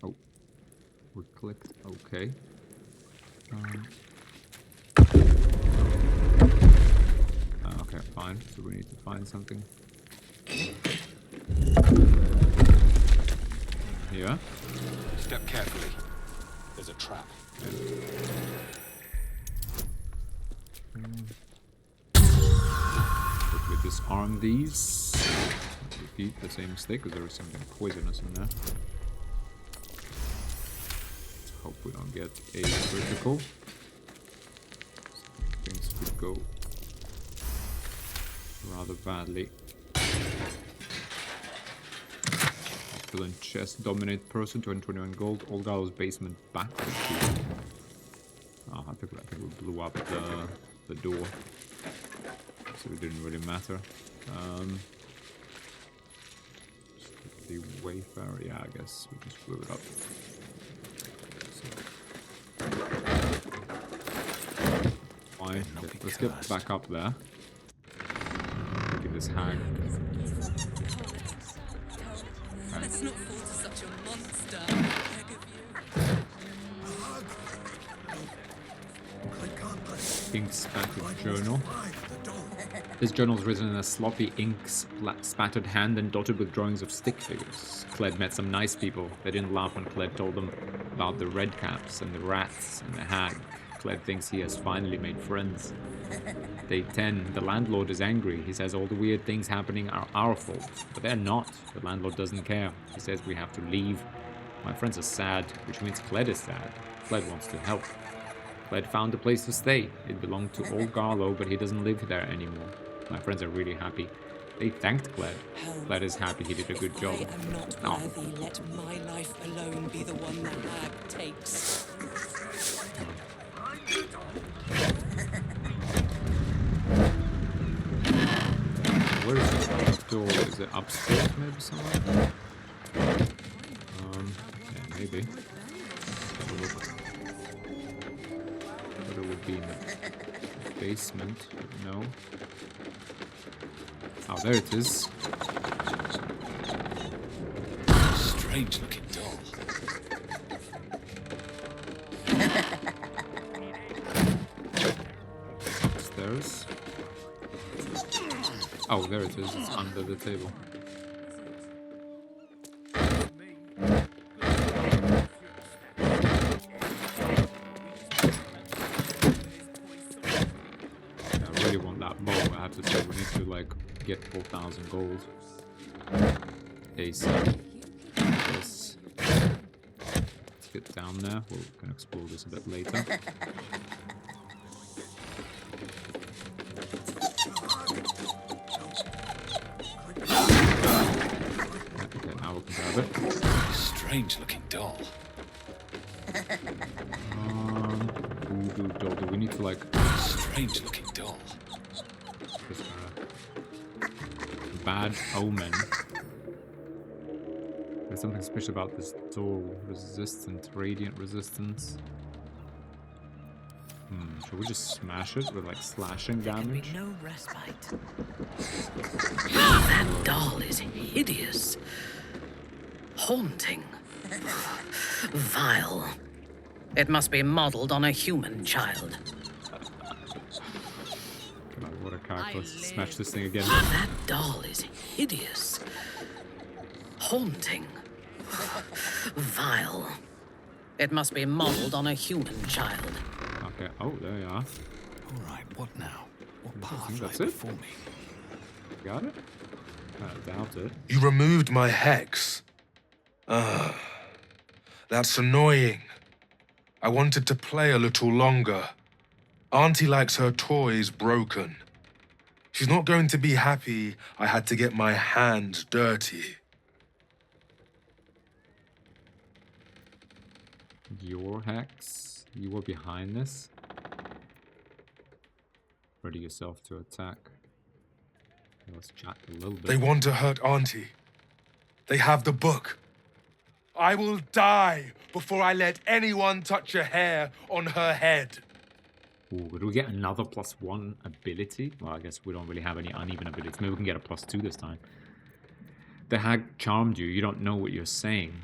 Oh. We clicked. Okay. Okay, fine. So we need to find something. Here. Step carefully. There's a trap. Quickly disarm these. Repeat the same mistake because there is something poisonous in there. Let's hope we don't get a critical. Things could go rather badly. Opulent chest, dominate person, 221 gold, Old Gallows basement backwards. Oh, I think we blew up the door, so it didn't really matter. The Wayfarer, yeah, I guess we just blew it up. So. Fine, okay, let's get back up there. Look at this hag. Let's not fall to such a monster, I beg of you. Ink spattered journal. This journal is written in a sloppy ink spattered hand and dotted with drawings of stick figures. Cled met some nice people. They didn't laugh when Cled told them about the redcaps and the rats and the hag. Cled thinks he has finally made friends. Day 10, the landlord is angry. He says all the weird things happening are our fault, but they're not. The landlord doesn't care. He says we have to leave. My friends are sad, which means Cled is sad. Cled wants to help. Cled found a place to stay. It belonged to old Garlow, but he doesn't live there anymore. My friends are really happy. They thanked Cled. Cled is happy he did a good job. I am not worthy. Let my life alone be the one the hag takes. Where is this door? Is it upstairs maybe somewhere? Yeah, maybe. Have a look. But it would be in the basement. No. Oh, there it is. Strange looking doll. Upstairs. Oh, there it is. It's under the table. I really want that bow. I have to say, we need to like get 4,000 gold. ASAP. Yes. Let's get down there. We're gonna explore this a bit later. Strange looking doll. Voodoo doll. Do we need to like... Strange looking doll. Bad omen. There's something special about this doll. Resistant, radiant resistance. Should we just smash it with like slashing damage? No respite. That doll is hideous. Haunting. Vile. It must be modeled on a human child. Come on, what a character. Let's smash this thing again. That doll is hideous. Haunting. Vile. It must be modeled on a human child. Okay, oh, there you are. Alright, what now? What path That's lay it? before me? Got it? I doubt it. You removed my hex. That's annoying. I wanted to play a little longer. Auntie likes her toys broken. She's not going to be happy I had to get my hands dirty. Your hex? You were behind this? Ready yourself to attack. Okay, let's chat a little bit. They want to hurt Auntie. They have the book. I will die before I let anyone touch a hair on her head. Ooh, would we get another +1 ability? Well, I guess we don't really have any uneven abilities. Maybe we can get a +2 this time. The hag charmed you. You don't know what you're saying.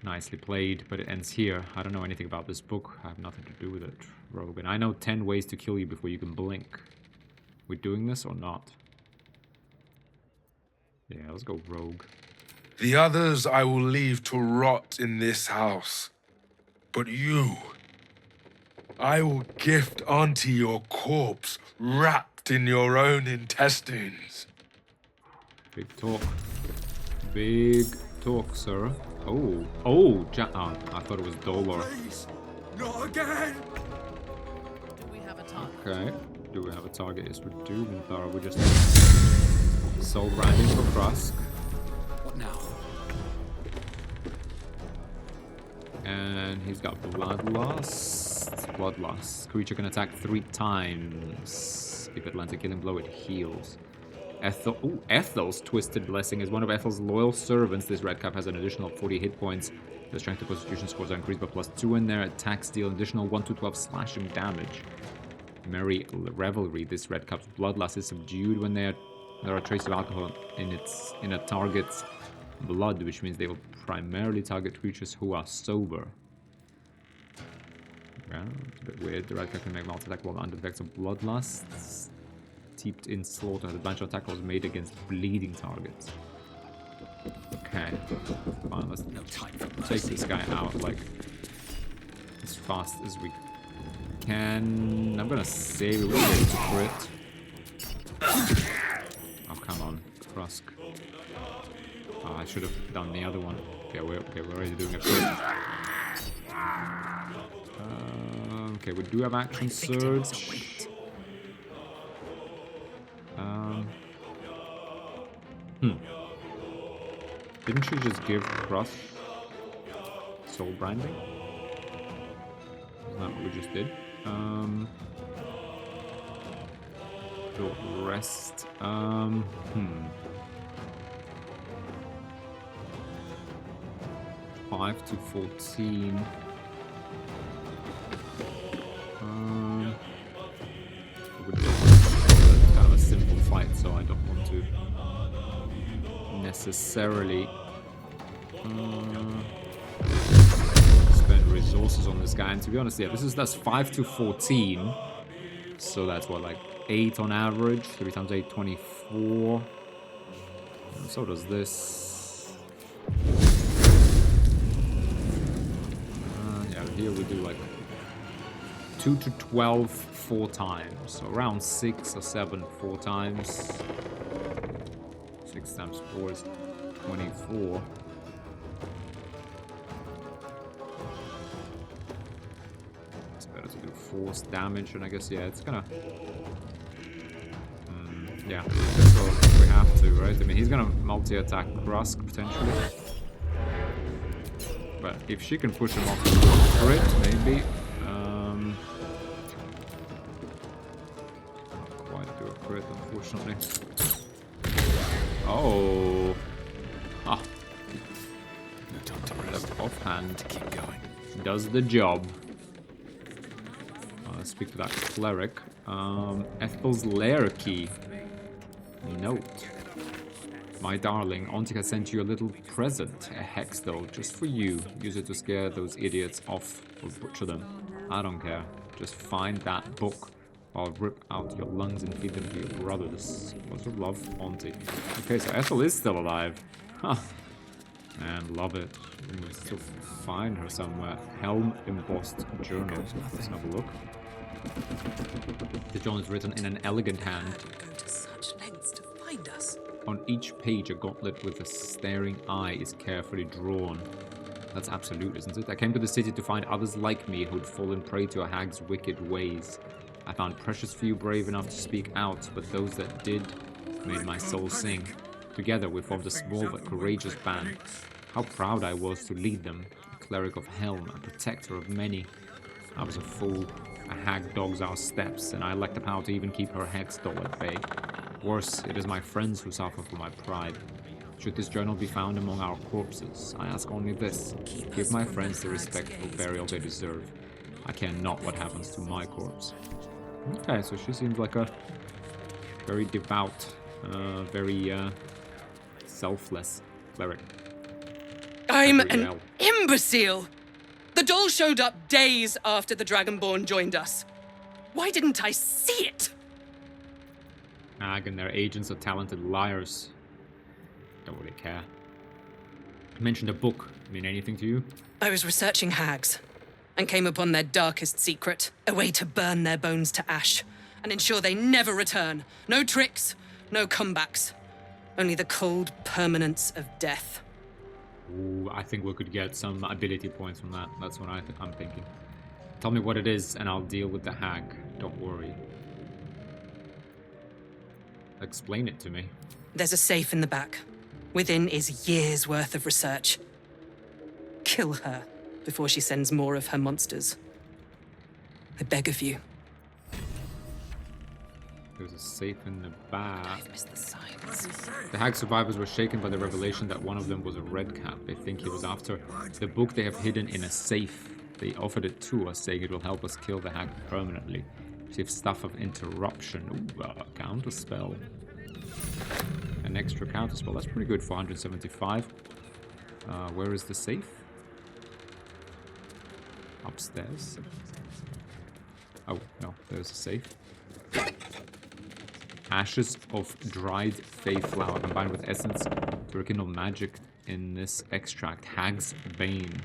Nicely played, but it ends here. I don't know anything about this book. I have nothing to do with it, Rogue. And I know 10 ways to kill you before you can blink. We're doing this or not? Yeah, let's go Rogue. The others I will leave to rot in this house. But you, I will gift Auntie your corpse wrapped in your own intestines. Big talk. Big talk, sir. Oh, oh, I thought it was Dolor. Please, not again! Do we have a target? Okay. Do we have a target? Yes, we do. Minthara, we just sold branding for Krusk. What now? And he's got Bloodlust. Bloodlust. Creature can attack 3 times. If it lands a killing blow, it heals. Ethel's Twisted Blessing is one of Ethel's loyal servants. This red cap has an additional 40 hit points. The strength and constitution scores are increased by +2 in there. Attacks deal an additional 1 to 12 slashing damage. Merry Revelry. This red cap's bloodlust is subdued when there are traces of alcohol in a target's blood, which means they will primarily target creatures who are sober. Yeah, it's a bit weird. The red cap can make multi-attack while under the effects of bloodlust. Steeped in slaughter, the bunch of attack was made against bleeding targets. Okay, fine, let's take this guy out, like, as fast as we can. I'm gonna save it. We'll get it to crit. Oh, come on. Krusk. Oh, I should have done the other one. Okay, we're already doing a crit. Okay, we do have action surge. Didn't she just give Krusk soul branding? Isn't that what we just did? Short rest. 5 to 14. It's kind of a simple fight, so I don't want to necessarily spend resources on this guy. And to be honest, yeah, that's 5 to 14. So that's what, like 8 on average. 3 times 8, 24. And so does this. Yeah, here we do like 2 to 12 4 times. So around 6 or 7 4 times. 6 times 4 is 24. It's better to do force damage, and I guess, yeah, it's gonna... yeah, so we have to, right? I mean, he's gonna multi-attack Krusk, potentially. But if she can push him off to a crit, maybe. Not quite do a crit, unfortunately. Oh. Ah. Left offhand. Keep going. Does the job. Let's speak to that cleric. Ethel's lair key. Note. My darling, Auntie has sent you a little present. A hex doll, just for you. Use it to scare those idiots off or butcher them. I don't care. Just find that book. I'll rip out your lungs and feed them to your brothers. Lots of love, Auntie. Okay, so Ethel is still alive. Huh. Man, love it. We can still find her somewhere. Helm embossed journal. Let's have a look. The journal is written in an elegant hand. Go to such lengths to find us. On each page, a gauntlet with a staring eye is carefully drawn. That's absolute, isn't it? I came to the city to find others like me who'd fallen prey to a hag's wicked ways. I found precious few brave enough to speak out, but those that did made my soul sing. Together we formed a small but courageous band. How proud I was to lead them, a cleric of Helm, a protector of many. I was a fool. A hag dogs our steps, and I lack the power to even keep her hex doll at bay. Worse, it is my friends who suffer for my pride. Should this journal be found among our corpses, I ask only this. Give my friends the respectful burial they deserve. I care not what happens to my corpse. Okay, so she seems like a very devout, very selfless cleric. I'm an imbecile! The doll showed up days after the Dragonborn joined us. Why didn't I see it? Hag and their agents are talented liars. Don't really care. You mentioned a book. Mean anything to you? I was researching hags and came upon their darkest secret, a way to burn their bones to ash and ensure they never return. No tricks, no comebacks, only the cold permanence of death. Ooh, I think we could get some ability points from that. That's what I'm thinking. Tell me what it is and I'll deal with the hag. Don't worry. Explain it to me. There's a safe in the back. Within is years' worth of research. Kill her before she sends more of her monsters. I beg of you. There's a safe in the back. The hag survivors were shaken by the revelation that one of them was a redcap. They think he was after the book they have hidden in a safe. They offered it to us, saying it will help us kill the hag permanently. Receive stuff of interruption. Ooh, counterspell. An extra counterspell. That's pretty good for 175. Where is the safe? Upstairs. Oh, no, there's a safe. Ashes of dried fey flower combined with essence to rekindle magic in this extract. Hag's Bane.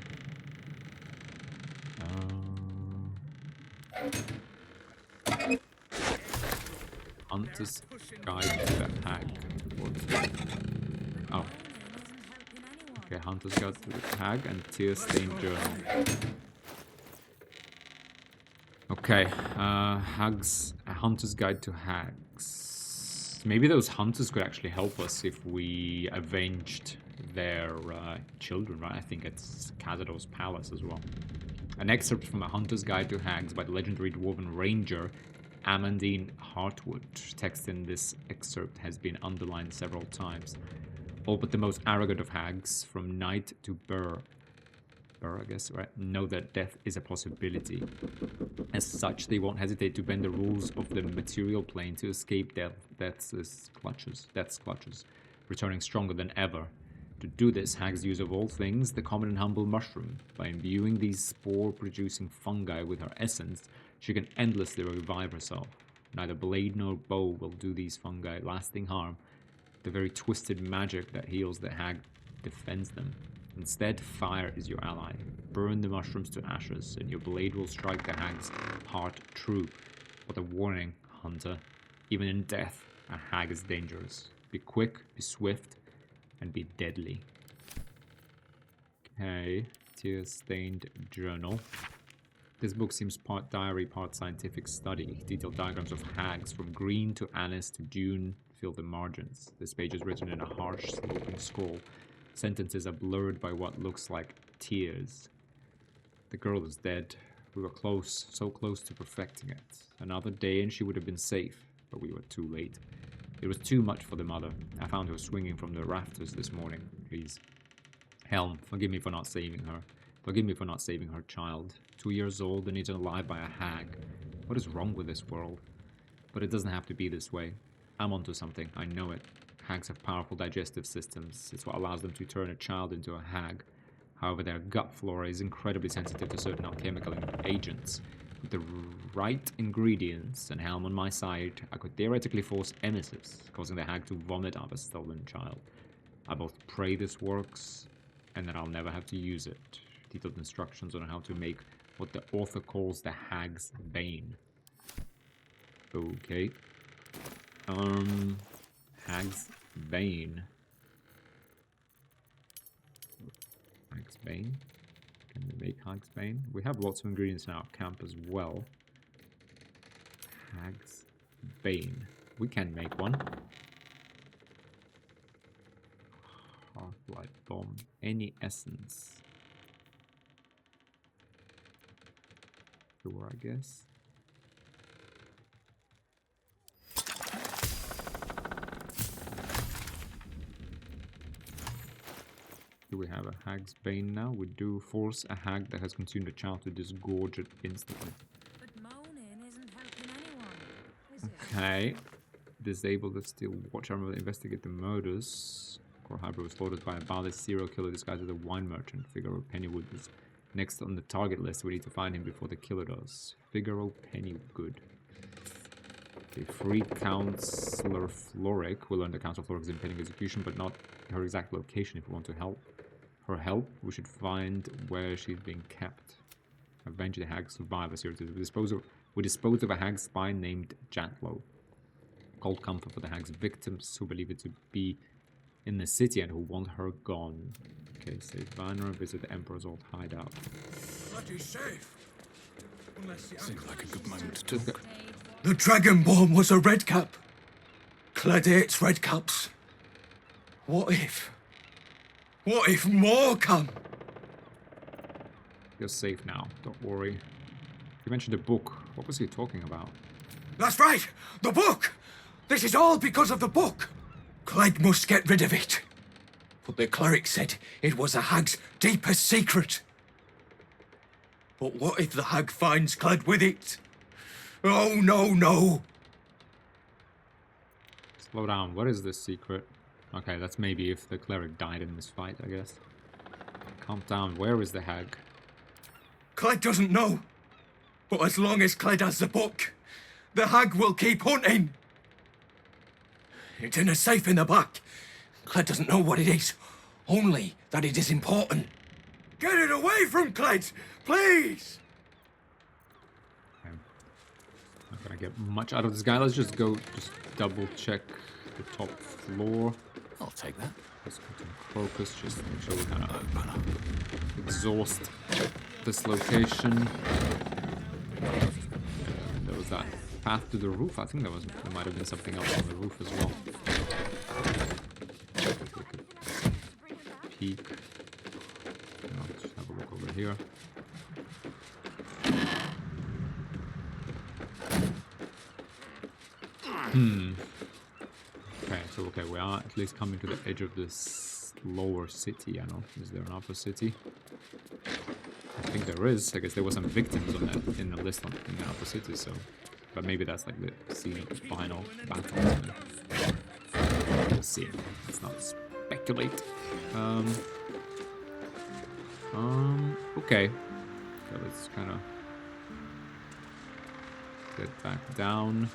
Hunter's Guide to the Hag. What? Oh. Okay, Hunter's Guide to the Hag and Tear-Stained Journal. Okay, a Hunter's Guide to Hags. Maybe those hunters could actually help us if we avenged their children, right? I think it's Cazador's palace as well. An excerpt from A Hunter's Guide to Hags by the legendary dwarven ranger Amandine Hartwood. Text in this excerpt has been underlined several times. All but the most arrogant of hags, from knight to burr, I guess, right, know that death is a possibility. As such, they won't hesitate to bend the rules of the material plane to escape death's clutches, returning stronger than ever. To do this, hags use of all things the common and humble mushroom. By imbuing these spore-producing fungi with her essence, she can endlessly revive herself. Neither blade nor bow will do these fungi lasting harm. The very twisted magic that heals the hag defends them. Instead, fire is your ally. Burn the mushrooms to ashes, and your blade will strike the hag's heart true. But a warning, hunter. Even in death, a hag is dangerous. Be quick, be swift, and be deadly. Okay, Tear-Stained Journal. This book seems part diary, part scientific study. Detailed diagrams of hags from green to anise to June fill the margins. This page is written in a harsh, sloping scroll. Sentences are blurred by what looks like tears. The girl is dead. We were close, so close to perfecting it. Another day and she would have been safe, but we were too late. It was too much for the mother. I found her swinging from the rafters this morning. Please. Helm, forgive me for not saving her. Forgive me for not saving her child. 2 years old and eaten alive by a hag. What is wrong with this world? But it doesn't have to be this way. I'm onto something. I know it. Hags have powerful digestive systems. It's what allows them to turn a child into a hag. However, their gut flora is incredibly sensitive to certain alchemical agents. With the right ingredients and Helm on my side, I could theoretically force emissaries, causing the hag to vomit up a stolen child. I both pray this works, and that I'll never have to use it. Detailed instructions on how to make what the author calls the hag's bane. Okay. Hag's bane. Hag's bane. Can we make Hag's bane? We have lots of ingredients in our camp as well. Hag's bane. We can make one. Half-light bomb. Any essence. Sure, I guess. Do we have a hag's bane now? We do. Force a hag that has consumed a child to disgorge it instantly. But moaning isn't helping anyone, is it? Okay. Disable the steel watch armor to investigate the murders. Core Hybrid was slaughtered by a Baldur serial killer disguised as a wine merchant. Figaro Pennywood is next on the target list. We need to find him before the killer does. Figaro Pennywood. Okay, free Counselor Floric. We'll learn that Counselor Floric is in pending execution, but not her exact location if we want to help. For help, we should find where she's being kept. Avenge the hag survivor series. We dispose of a hag spy named Jatlo. Cold comfort for the hag's victims who believe it to be in the city and who want her gone. Okay, save Vanner, visit the Emperor's old hideout. Bloody safe. Seems like a good moment to talk. The Dragonborn was a redcap. Clad its redcaps. What if more come? You're safe now, don't worry. You mentioned a book. What was he talking about? That's right, the book! This is all because of the book. Clegg must get rid of it. But the cleric said it was a hag's deepest secret. But what if the hag finds Clegg with it? Oh, no. Slow down, what is this secret? Okay, that's maybe if the cleric died in this fight, I guess. Calm down, where is the hag? Clegg doesn't know. But as long as Clegg has the book, the hag will keep hunting. It's in a safe in the back. Clegg doesn't know what it is, only that it is important. Get it away from Clegg, please! get much out of this guy. Let's just go, double check the top floor. I'll take that. Let's go to Crocus, just to make sure we kind of exhaust this location. There was that path to the roof. I think there might have been something else on the roof as well. Peek. Let's just have a look over here. Okay, we are at least coming to the edge of this lower city, I know. Is there an upper city? I think there is. I guess there were some victims on that in the list in the upper city, so... But maybe that's like the scene of the final battle. We'll see. Let's not speculate. Okay. So let's kind of get back down.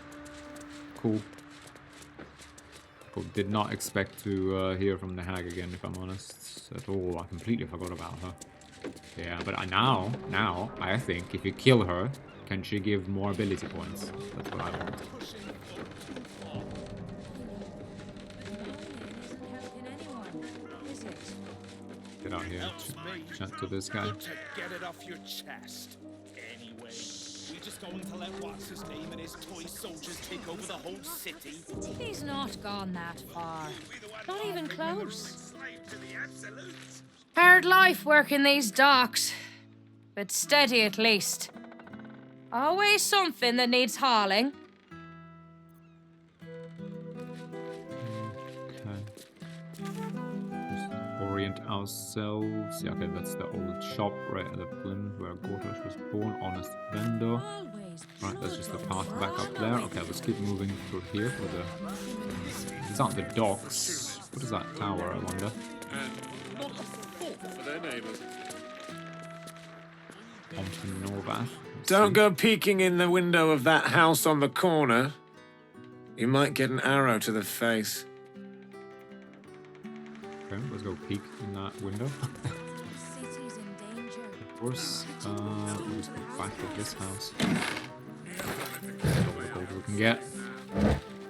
Cool. Did not expect to hear from the hag again, if I'm honest, at all. I completely forgot about her. Yeah, but now, I think if you kill her, can she give more ability points? That's what I want. Get out here, chat to this guy. Get it off your chest. Anyway, we just going to let what's his name and his toy soldiers take over the whole city? He's not gone that far. Not even close. Hard life working these docks, but steady at least. Always something that needs hauling. Orient ourselves. Yeah, okay, that's the old shop right at the Plym where Gortash was born. Honest vendor. Right, that's just the path back up there. Okay, let's keep moving through here for the... It's not the docks. What is that tower, I wonder? Not a thought for their neighbors. Norvath. Don't go peeking in the window of that house on the corner. You might get an arrow to the face. Okay, let's go peek in that window. Of course, we'll just go back to this house. What gold we can get.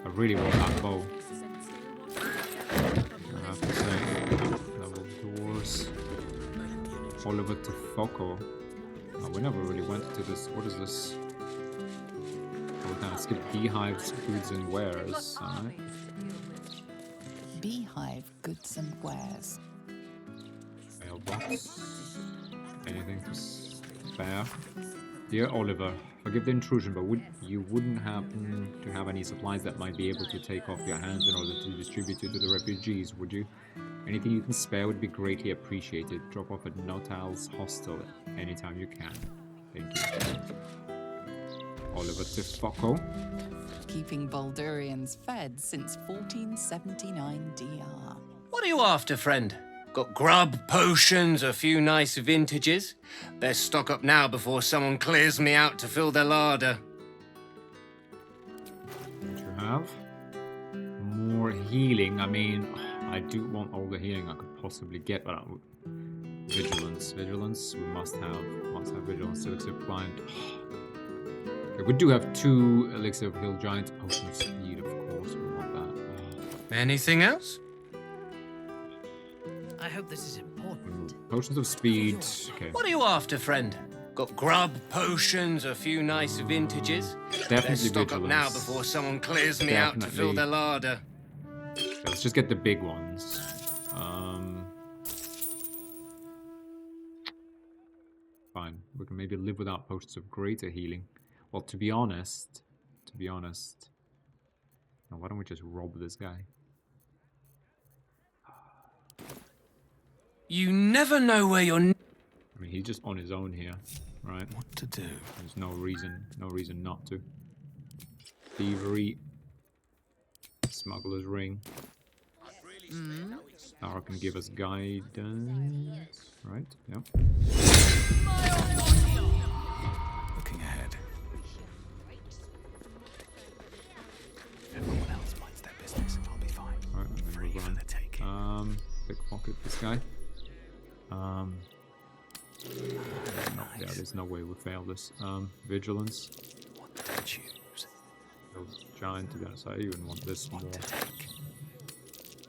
I really want that bow. I have to say, double doors. Oliver to Foco. Oh, we never really went to this. What is this? Oh, we kind of skipped beehives, goods and wares. Alright. Beehive goods and wares. Mailbox. Anything to spare? Dear Oliver, forgive the intrusion, but you wouldn't happen to have any supplies that might be able to take off your hands in order to distribute it to the refugees, would you? Anything you can spare would be greatly appreciated. Drop off at Notal's hostel anytime you can. Thank you. Oliver Tifoco. Keeping Baldurians fed since 1479 DR. What are you after, friend? Got grub, potions, a few nice vintages. Best stock up now before someone clears me out to fill their larder. What you have? More healing. I mean, I do want all the healing I could possibly get, but vigilance. Vigilance. We must have vigilance. Elixir of client. Okay, we do have 2 elixir of hill giants. Potion of speed, of course. We want that. Anything else? I hope this is important. Potions of speed. Okay. What are you after, friend? Got grub, potions, a few nice vintages. Definitely Best stock vigilance. up now before someone clears me out to fill their larder. Okay, let's just get the big ones. Fine. We can maybe live without potions of greater healing. Well, to be honest. Now, why don't we just rob this guy? You never know where you're... I mean, he's just on his own here, right? What to do? There's no reason not to. Thievery. Smuggler's ring. Star can give us guidance, right? Yep. Looking ahead. Everyone else minds their business. I'll be fine. Alright, and then we'll run. Pickpocket this guy. No, yeah, there's no way we fail this. Vigilance. What did I choose? Those giant to be honest. I even want this more.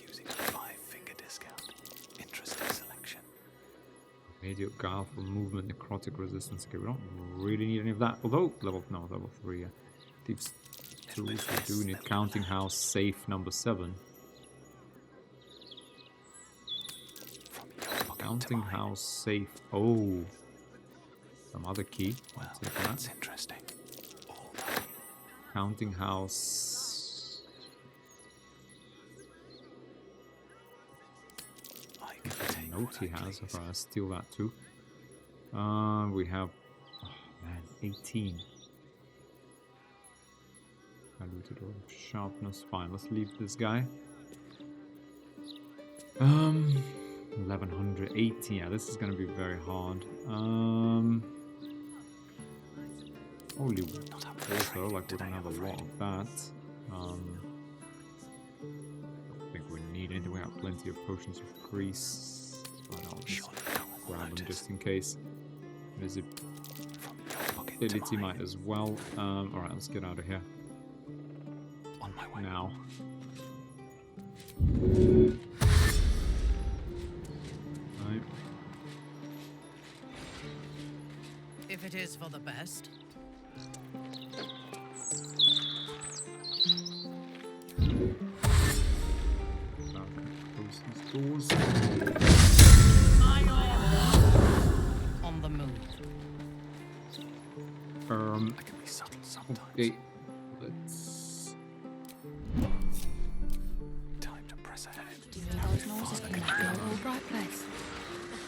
Using a 5-finger discount. Interesting selection. Immediate guile for movement, necrotic resistance. Okay, we don't really need any of that. Although level 3. Thieves tools we do need. Counting house safe number 7. Counting house safe. Oh, some other key. Well, that's interesting. Counting house. Note he has. If I steal that too. We have. Oh man, 18. Diluted order of sharpness. Fine. Let's leave this guy. 1180. Yeah, this is gonna be very hard. Holy water, like we don't have a lot of that. I don't think we need anything. We have plenty of potions of grease. But I'll just grab them just in case. Visibility might as well. Alright, let's get out of here. On my way. Now. Right. If it is for the best. Close these doors. On the move. I can be subtle sometimes. Okay, let's. Time to press ahead. Do you hear those noises coming from your old bright place?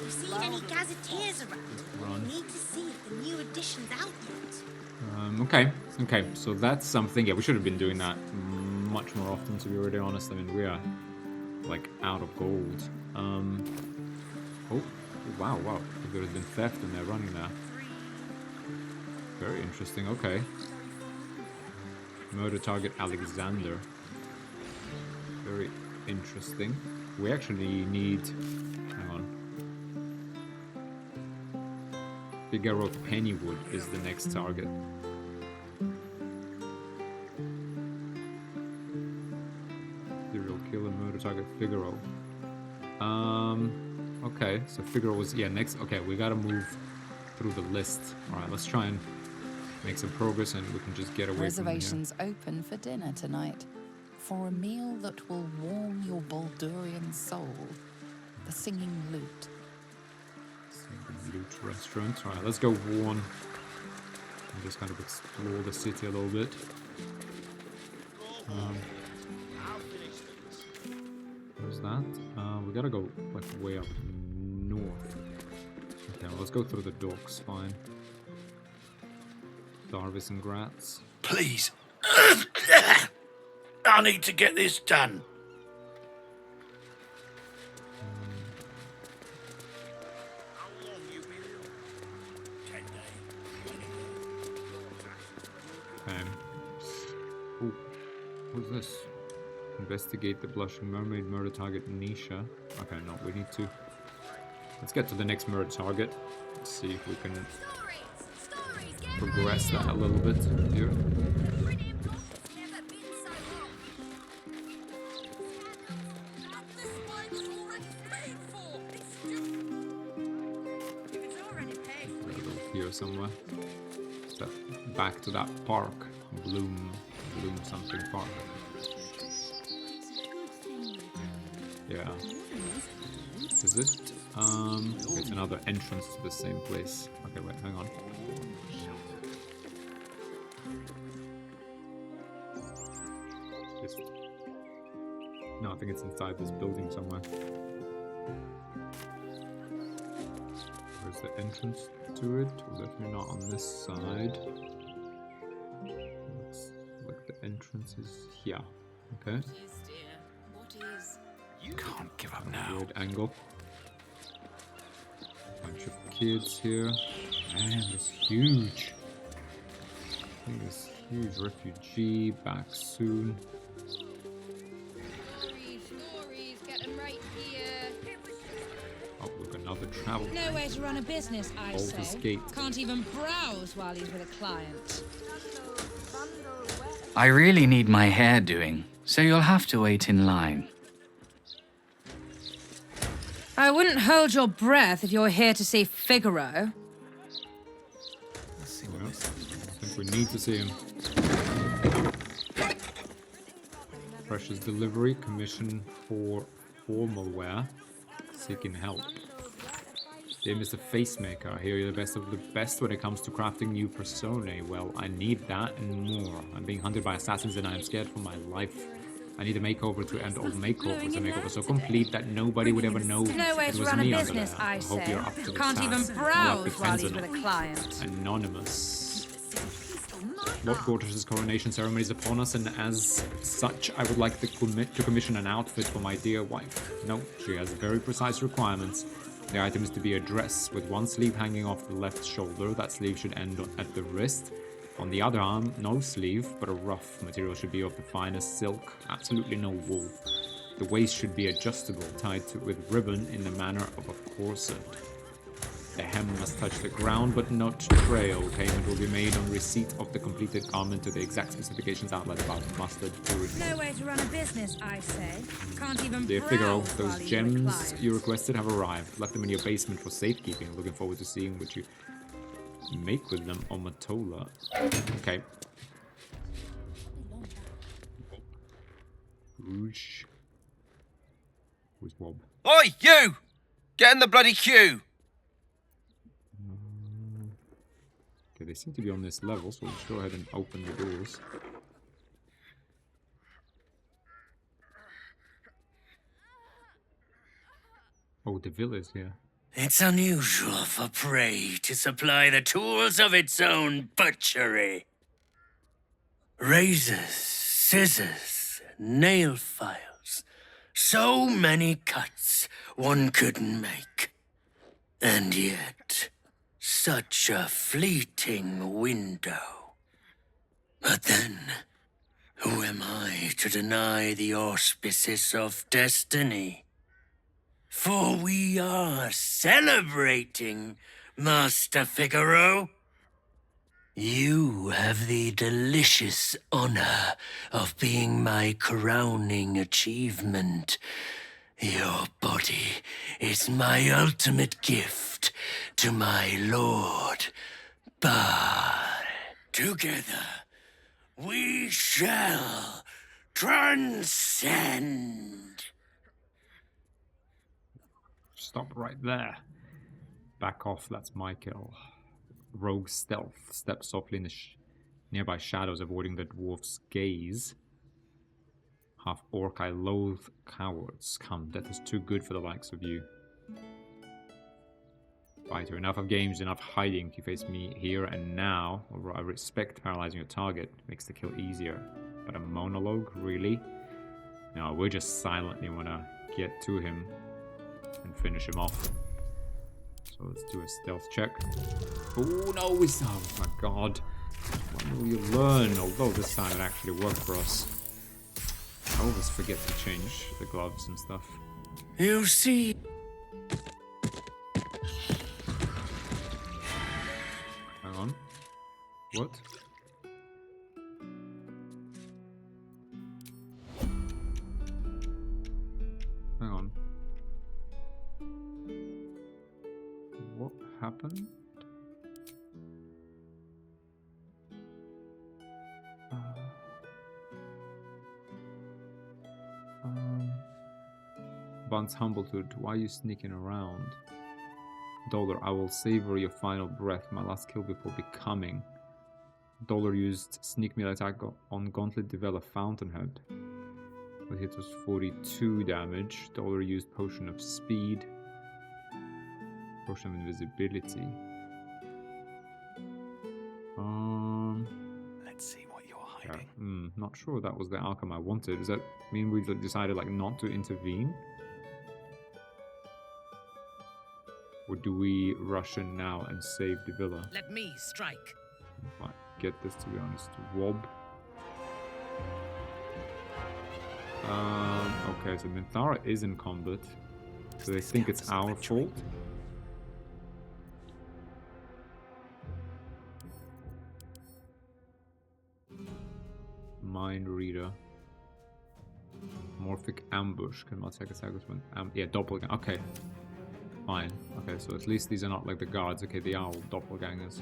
You seen any gazetteers around? Run. We need to see if the new edition's out yet. Okay, so that's something. Yeah, we should have been doing that much more often, to be really honest. I mean, we are like out of gold. Oh, wow. There has been theft and they're running there. Very interesting. Okay. Murder target Alexander. Very interesting. We actually need. Hang on. Figaro Pennywood is the next target. Serial killer, murder target, Figaro. Okay, so Figaro was, next. Okay, we gotta move through the list. Alright, let's try and make some progress and we can just get away Reservations open for dinner tonight. For a meal that will warm your Baldurian soul. The Singing Lute. Loot restaurant. Alright, let's go warn and just kind of explore the city a little bit. Where's that? We gotta go like way up north. Okay, well, let's go through the docks, fine. Darvis and Gratz. Please. I need to get this done. Oh, what's this? Investigate the Blushing Mermaid, murder target Nisha. Okay, no, we need to. Let's get to the next murder target. Let's see if we can progress that a little bit here. Here somewhere. So back to that park. Bloom something park. Yeah. Is it? It's another entrance to the same place. Okay, wait, hang on. No, I think it's inside this building somewhere. Where's the entrance to it? Well, definitely not on this side. Looks like the entrance is here. Okay. You can't give up now. Weird angle. Bunch of kids here. Man, it's huge. I think it's huge. Refugee back soon. Stories, get them right here. Oh, look, another travel. Nowhere to run a business, I Baldur's say. Gate. Can't even browse while he's with a client. I really need my hair doing, so you'll have to wait in line. I wouldn't hold your breath if you're here to see Figaro. I think we need to see him. Precious delivery, commission for formal wear, seeking help. Dear Mr. Facemaker, I hear you're the best of the best when it comes to crafting new personae. Well, I need that and more. I'm being hunted by assassins and I'm scared for my life. I need a makeover to end all makeovers. A makeover so complete that nobody would ever know No way it to was run a me under business, there. I hope say. you're up to the Can't even task. browse Luck while depends he's on with it. a client. Anonymous. Lord Quarters' coronation ceremony is upon us, and as such, I would like to commission an outfit for my dear wife. No, she has very precise requirements. The item is to be a dress with one sleeve hanging off the left shoulder. That sleeve should end at the wrist. On the other arm, no sleeve, but a ruff. Material should be of the finest silk, absolutely no wool. The waist should be adjustable, tied with ribbon in the manner of a corset. The hem must touch the ground but not trail. Payment will be made on receipt of the completed garment to the exact specifications outlined above. Mustard purity. No way to run a business, I say. Can't even Dear browse Figaro, while those he's with a gems client. you requested have arrived. Left them in your basement for safekeeping. Looking forward to seeing what you make with them on Matola. Okay. Rouge. Who's Wob? Oi, you! Get in the bloody queue! Okay, they seem to be on this level, so we'll just go ahead and open the doors. Oh, the villa is here. It's unusual for prey to supply the tools of its own butchery. Razors, scissors, nail files. So many cuts one couldn't make. And yet, such a fleeting window. But then, who am I to deny the auspices of destiny? For we are celebrating, Master Figaro. You have the delicious honor of being my crowning achievement. Your body is my ultimate gift to my lord, Bar. Together, we shall transcend. Stop right there. Back off, that's Michael. Rogue stealth. Step softly in the nearby shadows, avoiding the dwarf's gaze. Half orc, I loathe cowards. Come, death is too good for the likes of you. Fighter, enough of games, enough hiding. You face me here and now. I respect paralyzing your target. Makes the kill easier. But a monologue? Really? No, we just silently want to get to him and finish him off. So let's do a stealth check. Oh no, oh my god. When will you learn? Although this time it actually worked for us. I always forget to change the gloves and stuff. You see... Hang on. What? Hang on. What happened? Bunce Humblehood, why are you sneaking around? Dollar, I will savor your final breath, my last kill before becoming. Dollar used sneak melee attack on Gauntlet Develop Fountainhead. The hit was 42 damage. Dollar used Potion of Speed. Potion of Invisibility. Let's see what you're hiding. Yeah, not sure that was the outcome I wanted. Does that mean we decided like not to intervene? Or do we rush in now and save the villa? Let me strike. Might get this, to be honest. Wob. Okay, so Minthara is in combat. So they think it's our fault. Mind Reader. Morphic Ambush. Can not take attack with yeah, doppelganger. Okay. Fine. Okay, so at least these are not like the guards. Okay, they are all doppelgangers.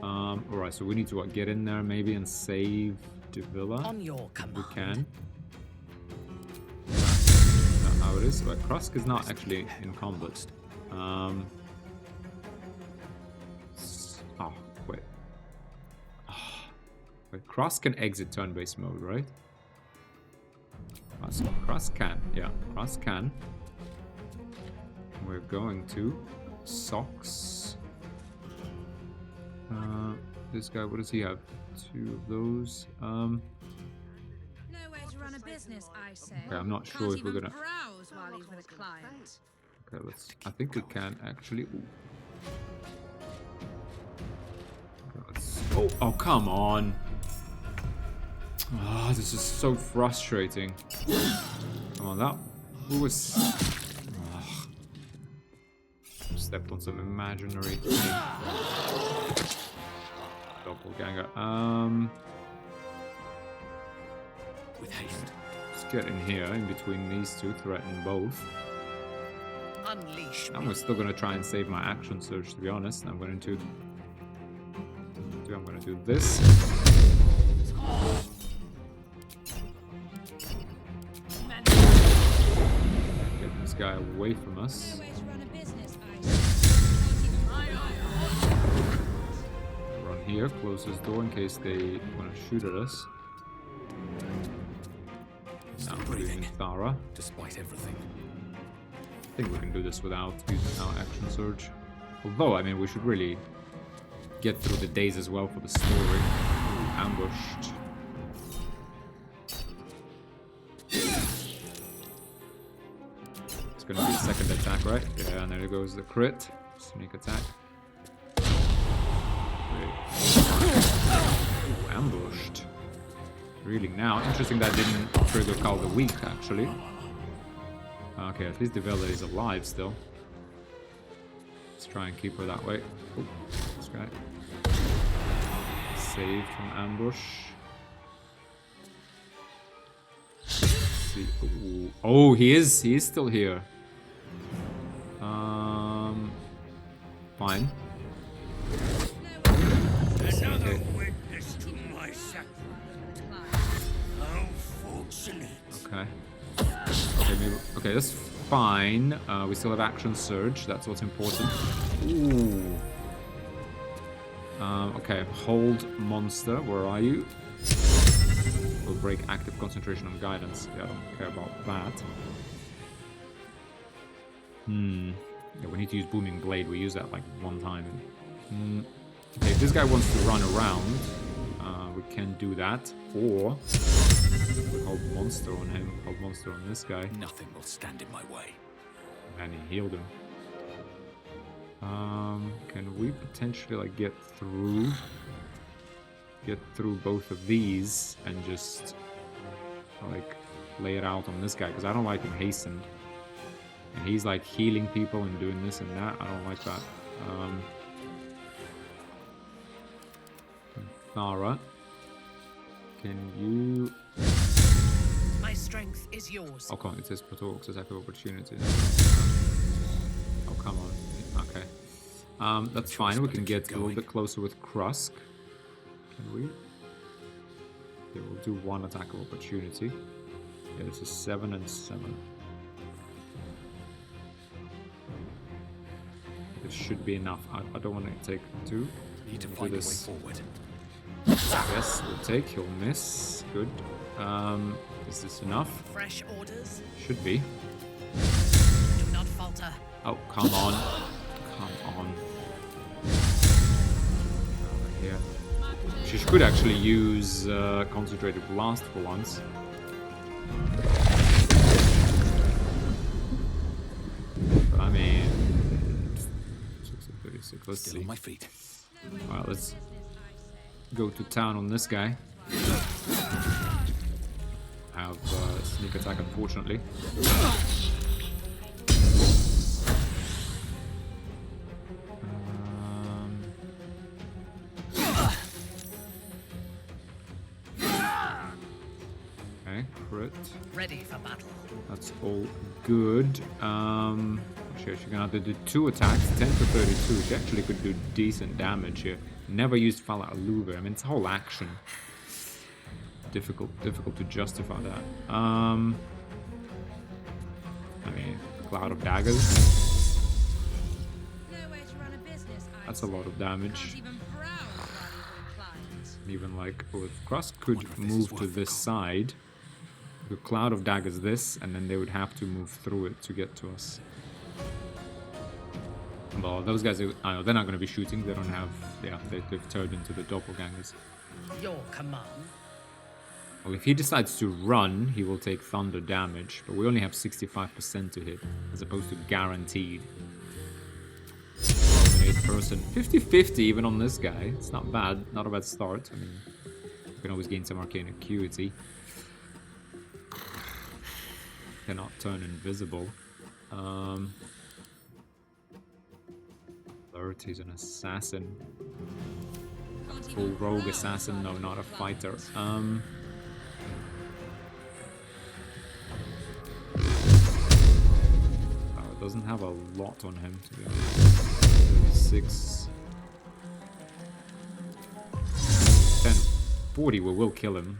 Alright, so we need to get in there maybe and save the villa. On your command. We can. That's not how it is. But Krusk is not actually in combat. Oh, wait. Oh, wait, Krusk can exit turn-based mode, right? Krusk can. Yeah, Krusk can. We're going to Socks. This guy, what does he have? 2 of those. No way to run a business, I say. Okay, I'm not sure if we're gonna browse while he's with a client. Okay, let's. I think we can actually. Ooh. Okay, let's. Oh, come on! Ah, this is so frustrating. Come on, that. Who was? Stepped on some imaginary thing. Doppelganger. With haste. Let's get in here, in between these two, threaten both. Unleash. I'm still gonna try and save my action surge, to be honest. I'm going to do this. Get this guy away from us. Run here, close this door in case they want to shoot at us. Now we're using Thara. Despite everything. I think we can do this without using our action surge. Although, I mean, we should really get through the days as well for the story. Ooh, ambushed. It's gonna be a second attack, right? Yeah, and there goes the crit. Sneak attack. Ooh, ambushed. Reeling now. Interesting that didn't trigger Call the Weak, actually. Okay, at least the Vela is alive still. Let's try and keep her that way. Ooh, this guy. Saved from ambush. Let's see. Ooh. Oh, he is still here. Fine. Another witness to my sacrament. How fortunate. Okay. Okay, maybe. Okay, that's fine. We still have action surge. That's what's important. Ooh. Okay, hold monster. Where are you? Will break active concentration on guidance. Yeah, I don't care about that. Yeah, we need to use booming blade. We use that like one time. Okay, if this guy wants to run around, we can do that. Or we hold monster on him. Hold monster on this guy. Nothing will stand in my way. And he healed him. Can we potentially like get through both of these and just like lay it out on this guy? Because I don't like him hastened. And he's like healing people and doing this and that. I don't like that. Thara, can you? My strength is yours. Oh, come on! It says Protox attack of opportunity. Oh, come on. Okay. That's fine. We can get a little bit closer with Krusk. Can we? Okay, we'll do one attack of opportunity. Yeah, this is 7 and 7. It should be enough. I don't want to take 2. Need to find a way forward. Yes, we'll take. He'll miss. Good. Is this enough? Fresh orders? Should be. Do not falter. Oh, come on. Come on. Here. She could actually use Concentrated Blast for once. But I mean... 36, let's Still see. on my feet. Alright, let's go to town on this guy. Have sneak attack, unfortunately. for battle. That's all good. She's gonna have to do 2 attacks, 10 for 32. She actually could do decent damage here. Never used Fala Aluva. I mean, it's a whole action. Difficult to justify that. I mean, Cloud of Daggers. That's a lot of damage. Even like, oh, if Cross could move to this side, the Cloud of Daggers this, and then they would have to move through it to get to us. Well, those guys, I know, they're not going to be shooting. They don't have, yeah, they've turned into the doppelgangers. Your command. Well, if he decides to run, he will take thunder damage, but we only have 65% to hit, as opposed to guaranteed. 8%. 50-50 even on this guy. It's not bad. Not a bad start. I mean, you can always gain some arcane acuity. Cannot turn invisible. Alert, he's an assassin. Full rogue assassin. No, not a fighter. Doesn't have a lot on him, to be honest. 6, 10, 40, we will kill him.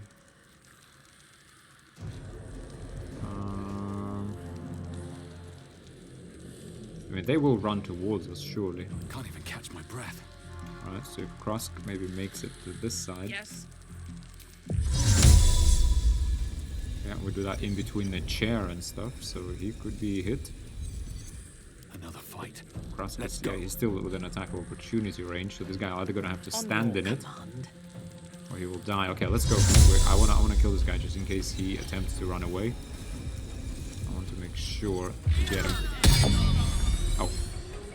I mean, they will run towards us, surely. Can't even catch my breath. Alright, so if Krusk maybe makes it to this side. Yes. Yeah, we do that in between the chair and stuff, so he could be hit. Another fight. Let's go. Yeah, he's still within attack of opportunity range, so this guy either gonna have to stand in it, or he will die. Okay, let's go. I wanna kill this guy just in case he attempts to run away. I want to make sure to get him.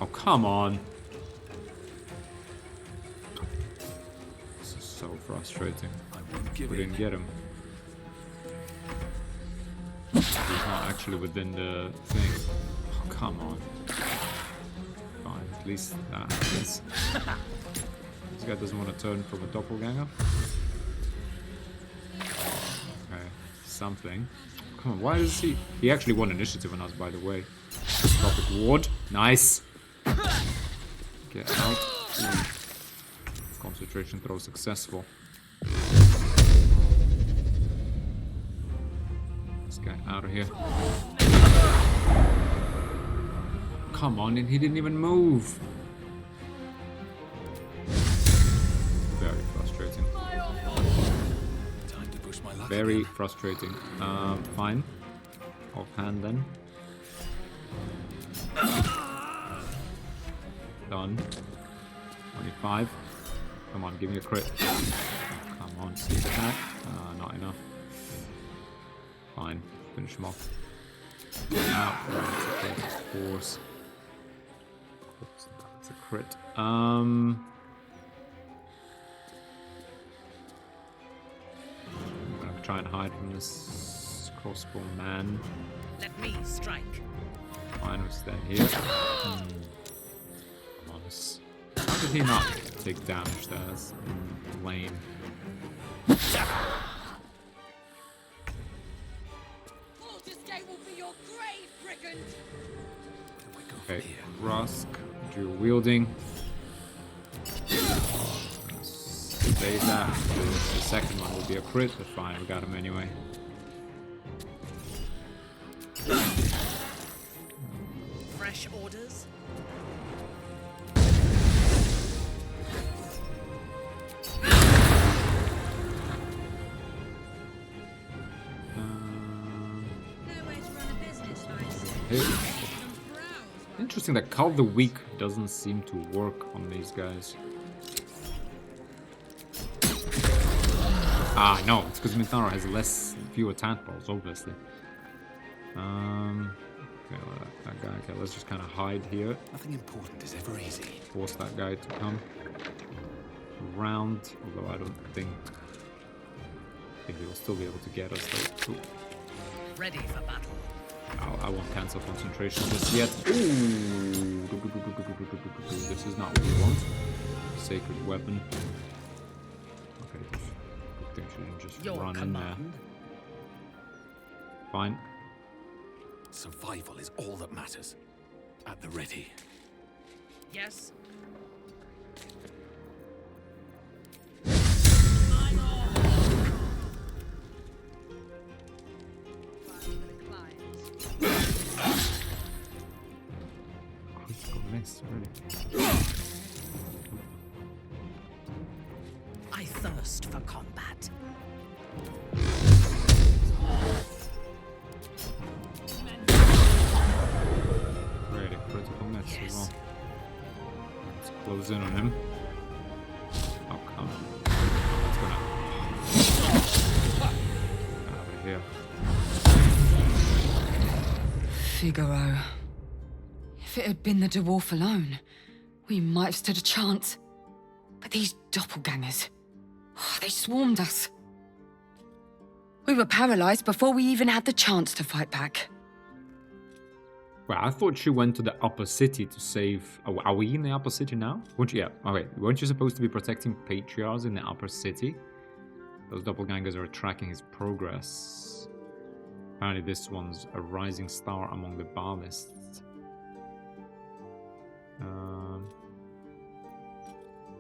Oh, come on! This is so frustrating. We didn't get him. He's not actually within the thing. Oh, come on. Fine, at least that happens. This guy doesn't want to turn from a doppelganger. Okay, something. Come on, why does he... He actually won initiative on us, by the way. Stop it, ward. Nice. Get out. Ooh. Concentration throw successful. This guy out of here. Come on, and he didn't even move. Very frustrating. Time to push my luck. Very frustrating. Fine. Offhand then. Done. 25. Come on, give me a crit. Come on, sneak attack. Not enough. Fine, finish him off. Out. Right, okay, force. That's a crit. I'm gonna try and hide from this crossbow man. Let me strike. Fine, we'll stand here. How did he not take damage there? That's lame. Okay, Rusk, dual wielding. Save that. The second one will be a crit, but fine, we got him anyway. Fresh orders? Interesting that Call the Weak doesn't seem to work on these guys. Ah, no, it's because Mintaro has fewer tadpoles, obviously. Okay, well, that guy. Okay, let's just kind of hide here. Nothing important is ever easy. Force that guy to come around, although I don't think he will still be able to get us though. Ooh. Ready for battle. I won't cancel concentration just yet. Ooh. This is not what we want. Sacred weapon. Okay, I think she didn't just run in there. fine. Survival is all that matters. At the ready. Yes. Critical miss, really. I thirst for combat. Really critical miss as well. Let's close in on him. Oh, come on. What's going on? Out of here. Figaro. If it had been the dwarf alone, we might have stood a chance. But these doppelgangers, they swarmed us. We were paralyzed before we even had the chance to fight back. Well, I thought she went to the upper city to save... Oh, are we in the upper city now? Yeah, okay. Weren't you supposed to be protecting patriarchs in the upper city? Those doppelgangers are tracking his progress. Apparently this one's a rising star among the Baalists.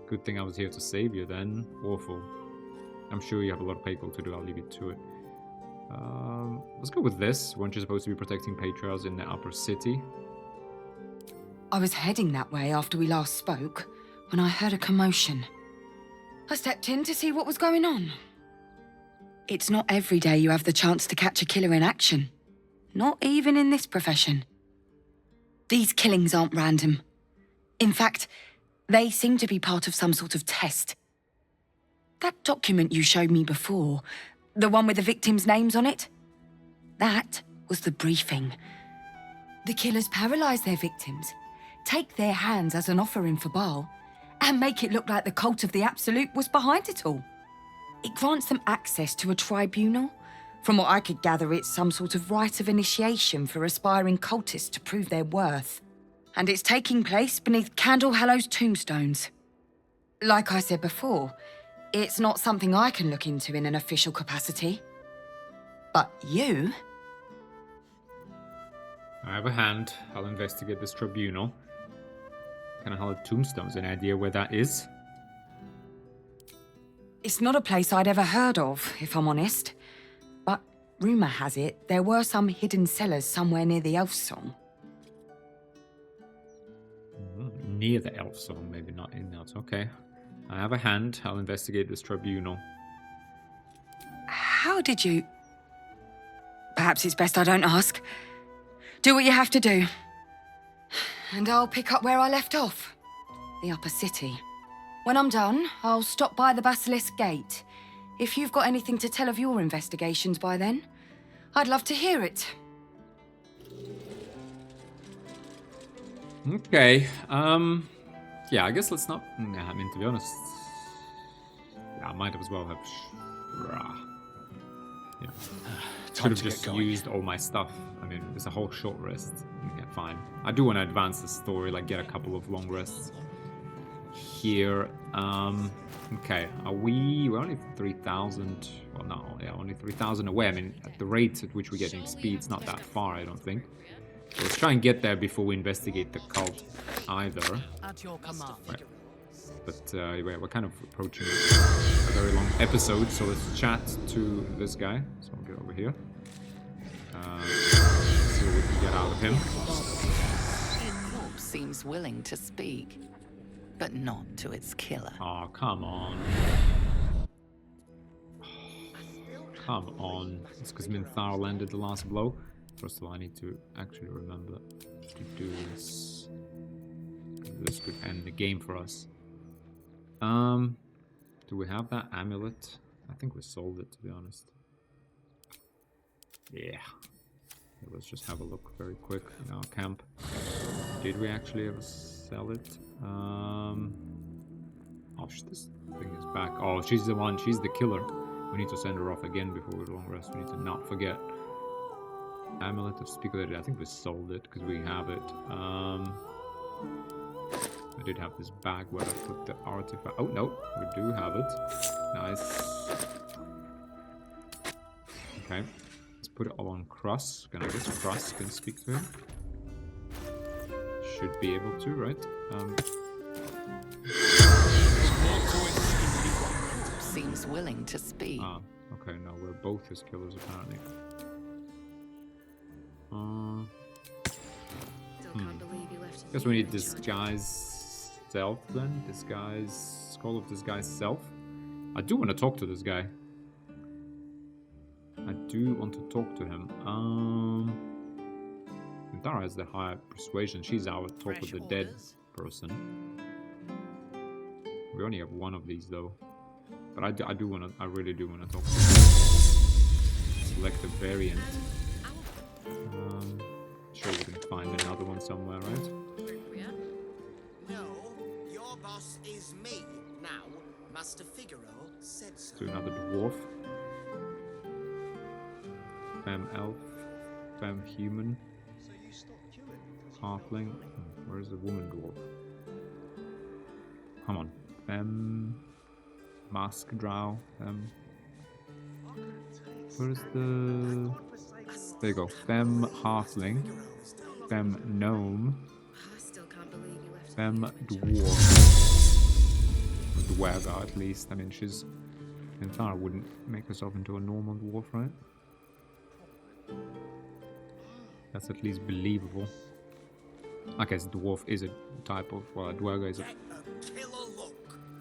Good thing I was here to save you then. Awful. I'm sure you have a lot of people to do, I'll leave you to it. Let's go with this. Weren't you supposed to be protecting patriarchs in the upper city? I was heading that way after we last spoke, when I heard a commotion. I stepped in to see what was going on. It's not every day you have the chance to catch a killer in action. Not even in this profession. These killings aren't random. In fact, they seem to be part of some sort of test. That document you showed me before, the one with the victims' names on it, that was the briefing. The killers paralyze their victims, take their hands as an offering for Baal, and make it look like the cult of the Absolute was behind it all. It grants them access to a tribunal. From what I could gather, it's some sort of rite of initiation for aspiring cultists to prove their worth. And it's taking place beneath Candlehallow's tombstones. Like I said before, it's not something I can look into in an official capacity. But you? I have a hand. I'll investigate this tribunal. Candlehallow's tombstones, any idea where that is? It's not a place I'd ever heard of, if I'm honest. But rumour has it there were some hidden cellars somewhere near the Elf Song. Near the Elf Song, maybe not in there. Okay. I have a hand. I'll investigate this tribunal. How did you... Perhaps it's best I don't ask. Do what you have to do. And I'll pick up where I left off. The upper city. When I'm done, I'll stop by the Basilisk Gate. If you've got anything to tell of your investigations by then, I'd love to hear it. Okay, yeah, I guess let's not... Nah, I mean, to be honest... Yeah, I might as well have... Yeah. Should have just used all my stuff. I mean, it's a whole short rest. Yeah, fine. I do want to advance the story, like get a couple of long rests here. Okay, we're only 3,000... Well, no, yeah, only 3,000 away. I mean, at the rate at which we're getting speed, it's not that far, I don't think. So let's try and get there before we investigate the cult either. At your command. Right. But we're kind of approaching a very long episode, so let's chat to this guy. So I'll get over here. See what we can get out of him. The corpse seems willing to speak, but not to its killer. Oh, come on. Come on. It's because Minthara landed the last blow. First of all, I need to actually remember to do this. This could end the game for us. Do we have that amulet? I think we sold it, to be honest. Yeah. Let's just have a look very quick in our camp. Did we actually ever sell it? Oh, this thing is back. Oh, she's the one. She's the killer. We need to send her off again before we long rest. We need to not forget. Amulet of Speculated. I think we sold it because we have it. I did have this bag where I put the artifact. Oh no, we do have it. Nice. Okay, let's Put it all on Cross. Can I guess Cross can speak to him? Should be able to, right? Seems willing to speak. Ah, okay, no, we're both his killers apparently. Guess we need disguise self then. Disguise, call of disguise self. I do want to talk to this guy. I do want to talk to him. Tara has the higher persuasion. She's our talk with the dead person. We only have one of these though. But I really do want to talk to him. Select a variant. Sure we can find another one somewhere, right? No, your boss is me now. Master Figaro said so. Let's do another dwarf. Femme elf. Femme human. Halfling. Where's the woman dwarf? Come on. Femme. Mask drow. Where's the... There you go. Femme halfling. Femme gnome. Femme dwarf. Dwerga at least. I mean, she's... Tara wouldn't make herself into a normal dwarf, right? That's at least believable. I guess dwarf is a type of... Well, a dwerga is a...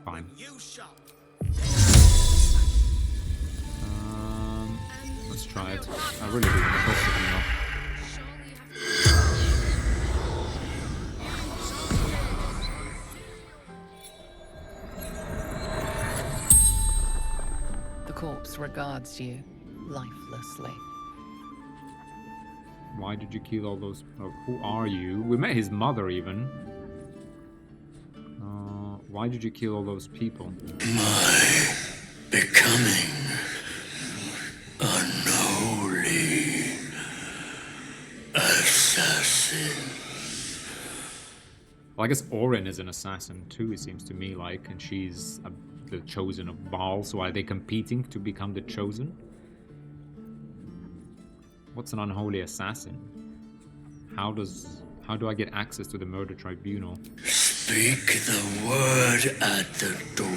Fine. Let's try it. I really do want to talk to him now. The corpse regards you lifelessly. Why did you kill all those... Oh, who are you? We met his mother even. Why did you kill all those people? My becoming unholy assassin. Well, I guess Orin is an assassin too, it seems to me like, and she's the chosen of Baal, so are they competing to become the chosen? What's an unholy assassin? How do I get access to the murder tribunal? Speak the word at the door.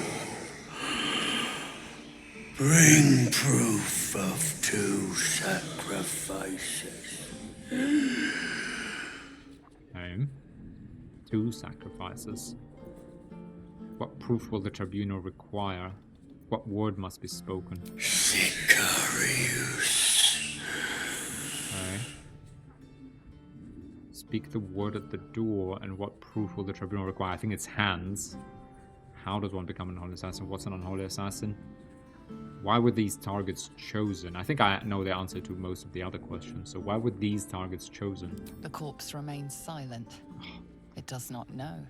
Bring proof of 2 sacrifices. 2 sacrifices. What proof will the tribunal require? What word must be spoken? Sicarius. Okay. Speak the word at the door, and what proof will the tribunal require? I think it's hands. How does one become an unholy assassin? What's an unholy assassin? Why were these targets chosen? I think I know the answer to most of the other questions. So why were these targets chosen? The corpse remains silent. It does not know.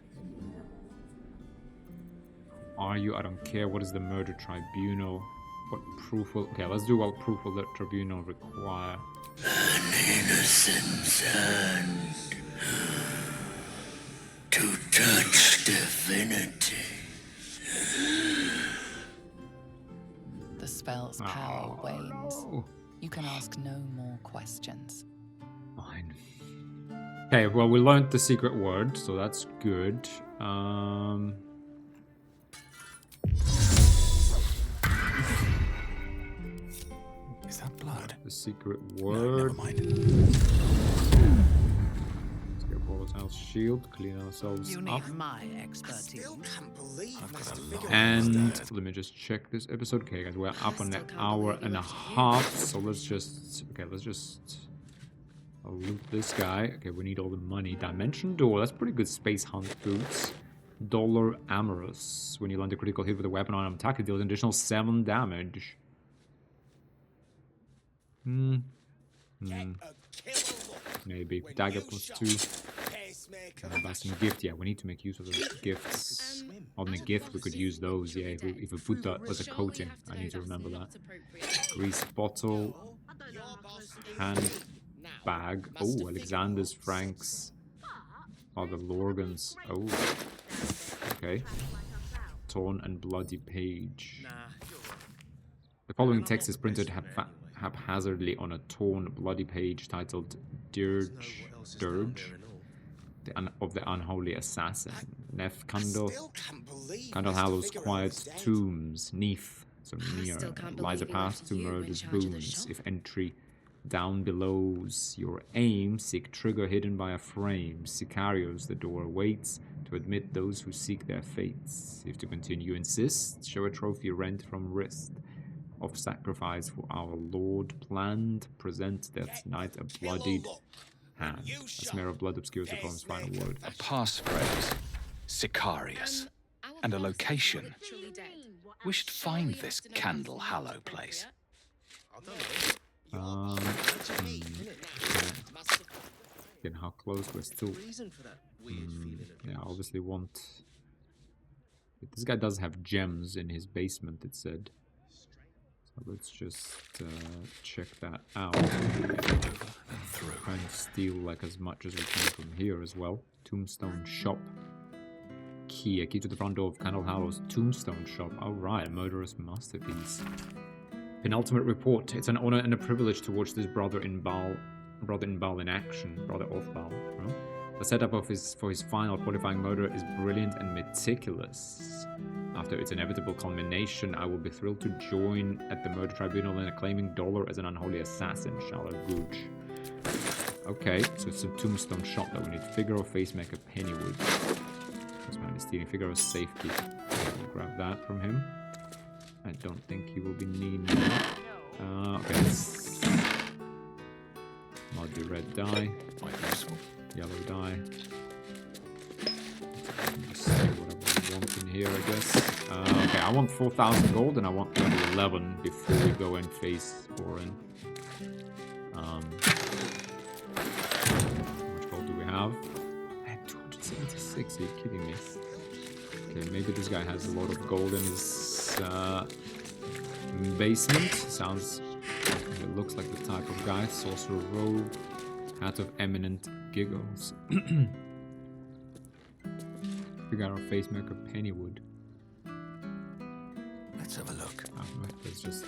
Are you? I don't care. What is the murder tribunal? What proof will... Okay, let's do what proof will the tribunal require. An innocent hand to touch divinity. The spell's power wanes. You can ask no more questions. Fine. Okay, well, we learned the secret word, so that's good. Is that blood? The secret word. No, never mind. Let's get volatile shield, clean ourselves You up. need my expertise. And let me just check this episode. Okay, guys, we're up on an hour and a half, so let's just... Okay, let's just... I'll loot this guy. Okay, we need all the money. Dimension door. That's pretty good space hunt boots. Dollar Amorous. When you land a critical hit with a weapon on an attack, it deals an additional 7 damage. Maybe. Dagger +2. Buy some gift. Yeah, we need to make use of those gifts. On the gift, we could use those. Yeah, if we put that as a coating. I need to remember that. Grease bottle. Hand bag. Oh, Alexander's Franks. Oh, the Lorgans. Oh. Okay. Torn and bloody page. The following text is printed haphazardly on a torn, bloody page titled Dirge of the Unholy Assassin. Nef Candle Hallow's quiet tombs. Neath, so near, lies a path to murder's boons. If entry down below's your aim, seek trigger hidden by a frame. Sicarios the door waits to admit those who seek their fates. If to continue insist, show a trophy rent from wrist. Of sacrifice for our Lord planned, present death's night a bloodied hand. A smear of blood obscures the poem's final word. A passphrase, Sicarius, and a location. We should find this Candle Hallow place. Again, how close we're still. Yeah, obviously want. This guy does have gems in his basement, it said. So let's just check that out. Try and steal like as much as we can from here as well. Tombstone shop. Key. A key to the front door of Candle Hallow's Tombstone shop. Oh right, a murderous masterpiece. Penultimate report. It's an honor and a privilege to watch this brother in Baal in action. Brother of Baal. Well, the setup for his final qualifying murder is brilliant and meticulous. After its inevitable culmination, I will be thrilled to join at the murder tribunal in acclaiming Dollar as an unholy assassin. Shallow Gooch. Okay, so it's a tombstone shop that we need. Figaro, Facemaker, Pennywood. This man is stealing Figaro's safety. We'll grab that from him. I don't think he will be needing that. Okay, let's... Muddy red dye. Yellow dye. Just see whatever we want in here, I guess. Okay, I want 4,000 gold and I want level 11 before we go and face Orin. How much gold do we have? Man, 276, are you kidding me? Okay, maybe this guy has a lot of gold in his basement. Sounds... It looks like the type of guy. Sorcerer Rogue. Hat of Eminent Giggles. Figaro, Facemaker, Pennywood. Let's have a look. Right, let's just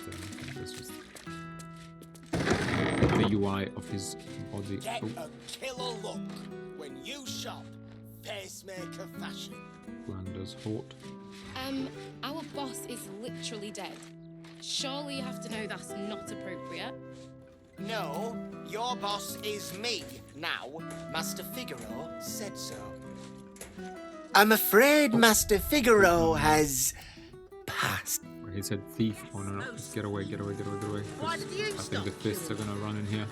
the UI of his body. Get a killer look when you shop Facemaker fashion. Flanders Hort. Our boss is literally dead. Surely you have to know that's not appropriate. No, your boss is me now. Master Figaro said so. I'm afraid Master Figaro has passed. He said thief. Oh no, no. Just get away, get away, get away, get away. I think the fists are gonna run in here.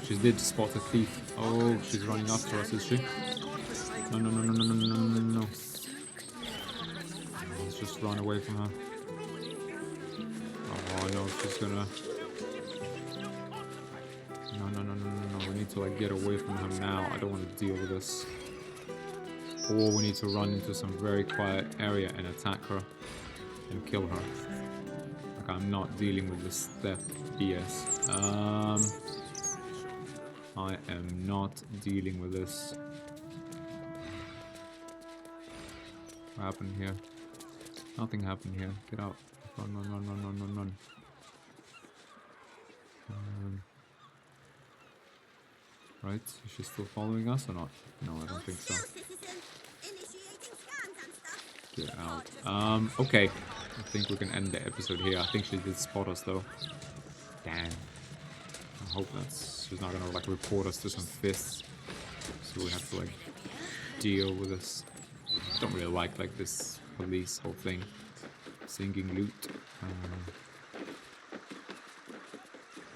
She did spot a thief. Oh, she's running after us, is she? No, no, no, no, no, no, no, no, no, no. Let's just run away from her. Oh no, she's gonna... No, no, no, no, no, no. We need to like get away from her now. I don't want to deal with this. Or we need to run into some very quiet area and attack her and kill her. Like I'm not dealing with this theft BS. I am not dealing with this. What happened here? Nothing happened here. Get out. Run, run, run, run, run, run, run. Right, is she still following us or not? No, I don't think so. Get out. Okay. I think we can end the episode here. I think she did spot us though. Damn. I hope she's not gonna like report us to some fists. So we have to like deal with this. Don't really like this police whole thing. Singing loot.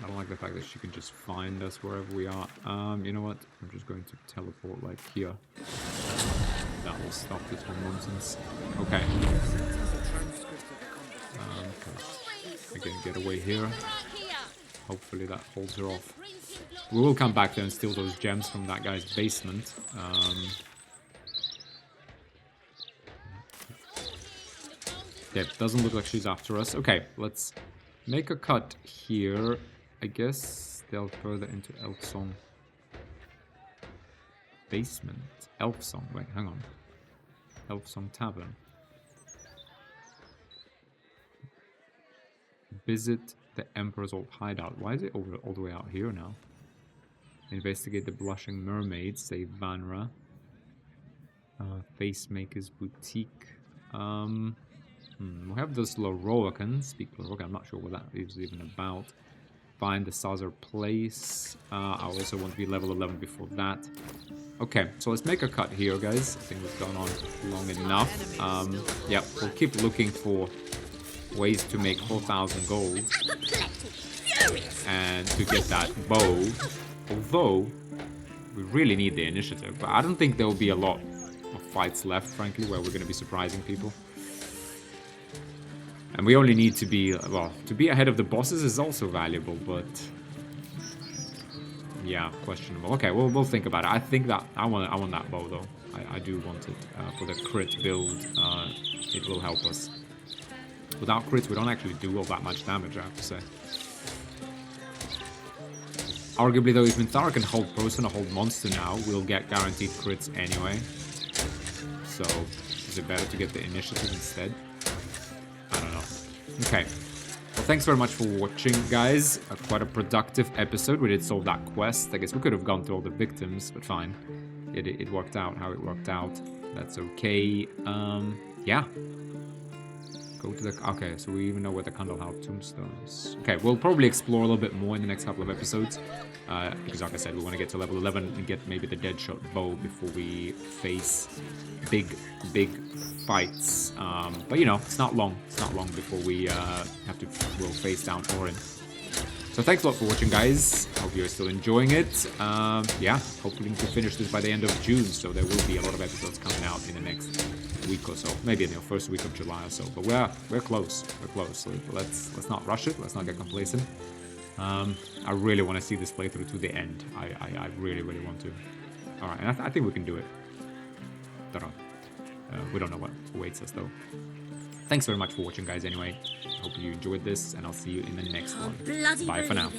I don't like the fact that she can just find us wherever we are. You know what? I'm just going to teleport like here. That will stop this whole nonsense. Okay. Again, get away here. Hopefully that holds her off. We will come back there and steal those gems from that guy's basement. Yeah, doesn't look like she's after us. Okay, let's make a cut here. I guess delve further into Elfsong. Basement. Elfsong. Wait, hang on. Elfsong Tavern. Visit the Emperor's old hideout. Why is it over all the way out here now? Investigate the Blushing Mermaid, save Vanra. Facemaker's Boutique. We have this Loroacan. Speak Loroacan, I'm not sure what that is even about. Find the Sazar Place. I also want to be level 11 before that. Okay, so let's make a cut here, guys. I think we've gone on long enough. Yeah, we'll keep looking for ways to make 4,000 gold. And to get that bow. Although, we really need the initiative. But I don't think there will be a lot of fights left, frankly, where we're going to be surprising people. And we only need to be, well, to be ahead of the bosses is also valuable, but yeah, questionable. Okay, we'll think about it. I think that I want that bow though. I do want it for the crit build. It will help us. Without crits, we don't actually do all that much damage, I have to say. Arguably though, if Minthara can hold person or hold monster now, we'll get guaranteed crits anyway. So, is it better to get the initiative instead? I don't know. Okay. Well, thanks very much for watching, guys. Quite a productive episode. We did solve that quest. I guess we could have gone through all the victims, but fine. It worked out how it worked out. That's okay. Yeah. Go to the... Okay, so we even know where the Candlehouse tombstone is. Okay, we'll probably explore a little bit more in the next couple of episodes. Because like I said, we want to get to level 11 and get maybe the Deadshot bow before we face big fights. But you know, it's not long. It's not long before we'll face down Orin. So thanks a lot for watching, guys. Hope you're still enjoying it. Yeah, hopefully we can finish this by the end of June. So there will be a lot of episodes coming out in the next week or so, maybe in the first week of July or so. But we're close. We're close. So let's not rush it. Let's not get complacent. I really want to see this playthrough to the end. I really want to. All right, and I think we can do it. Don't know. We don't know what awaits us though. Thanks very much for watching, guys. Anyway, hope you enjoyed this, and I'll see you in the next one. Bye for now.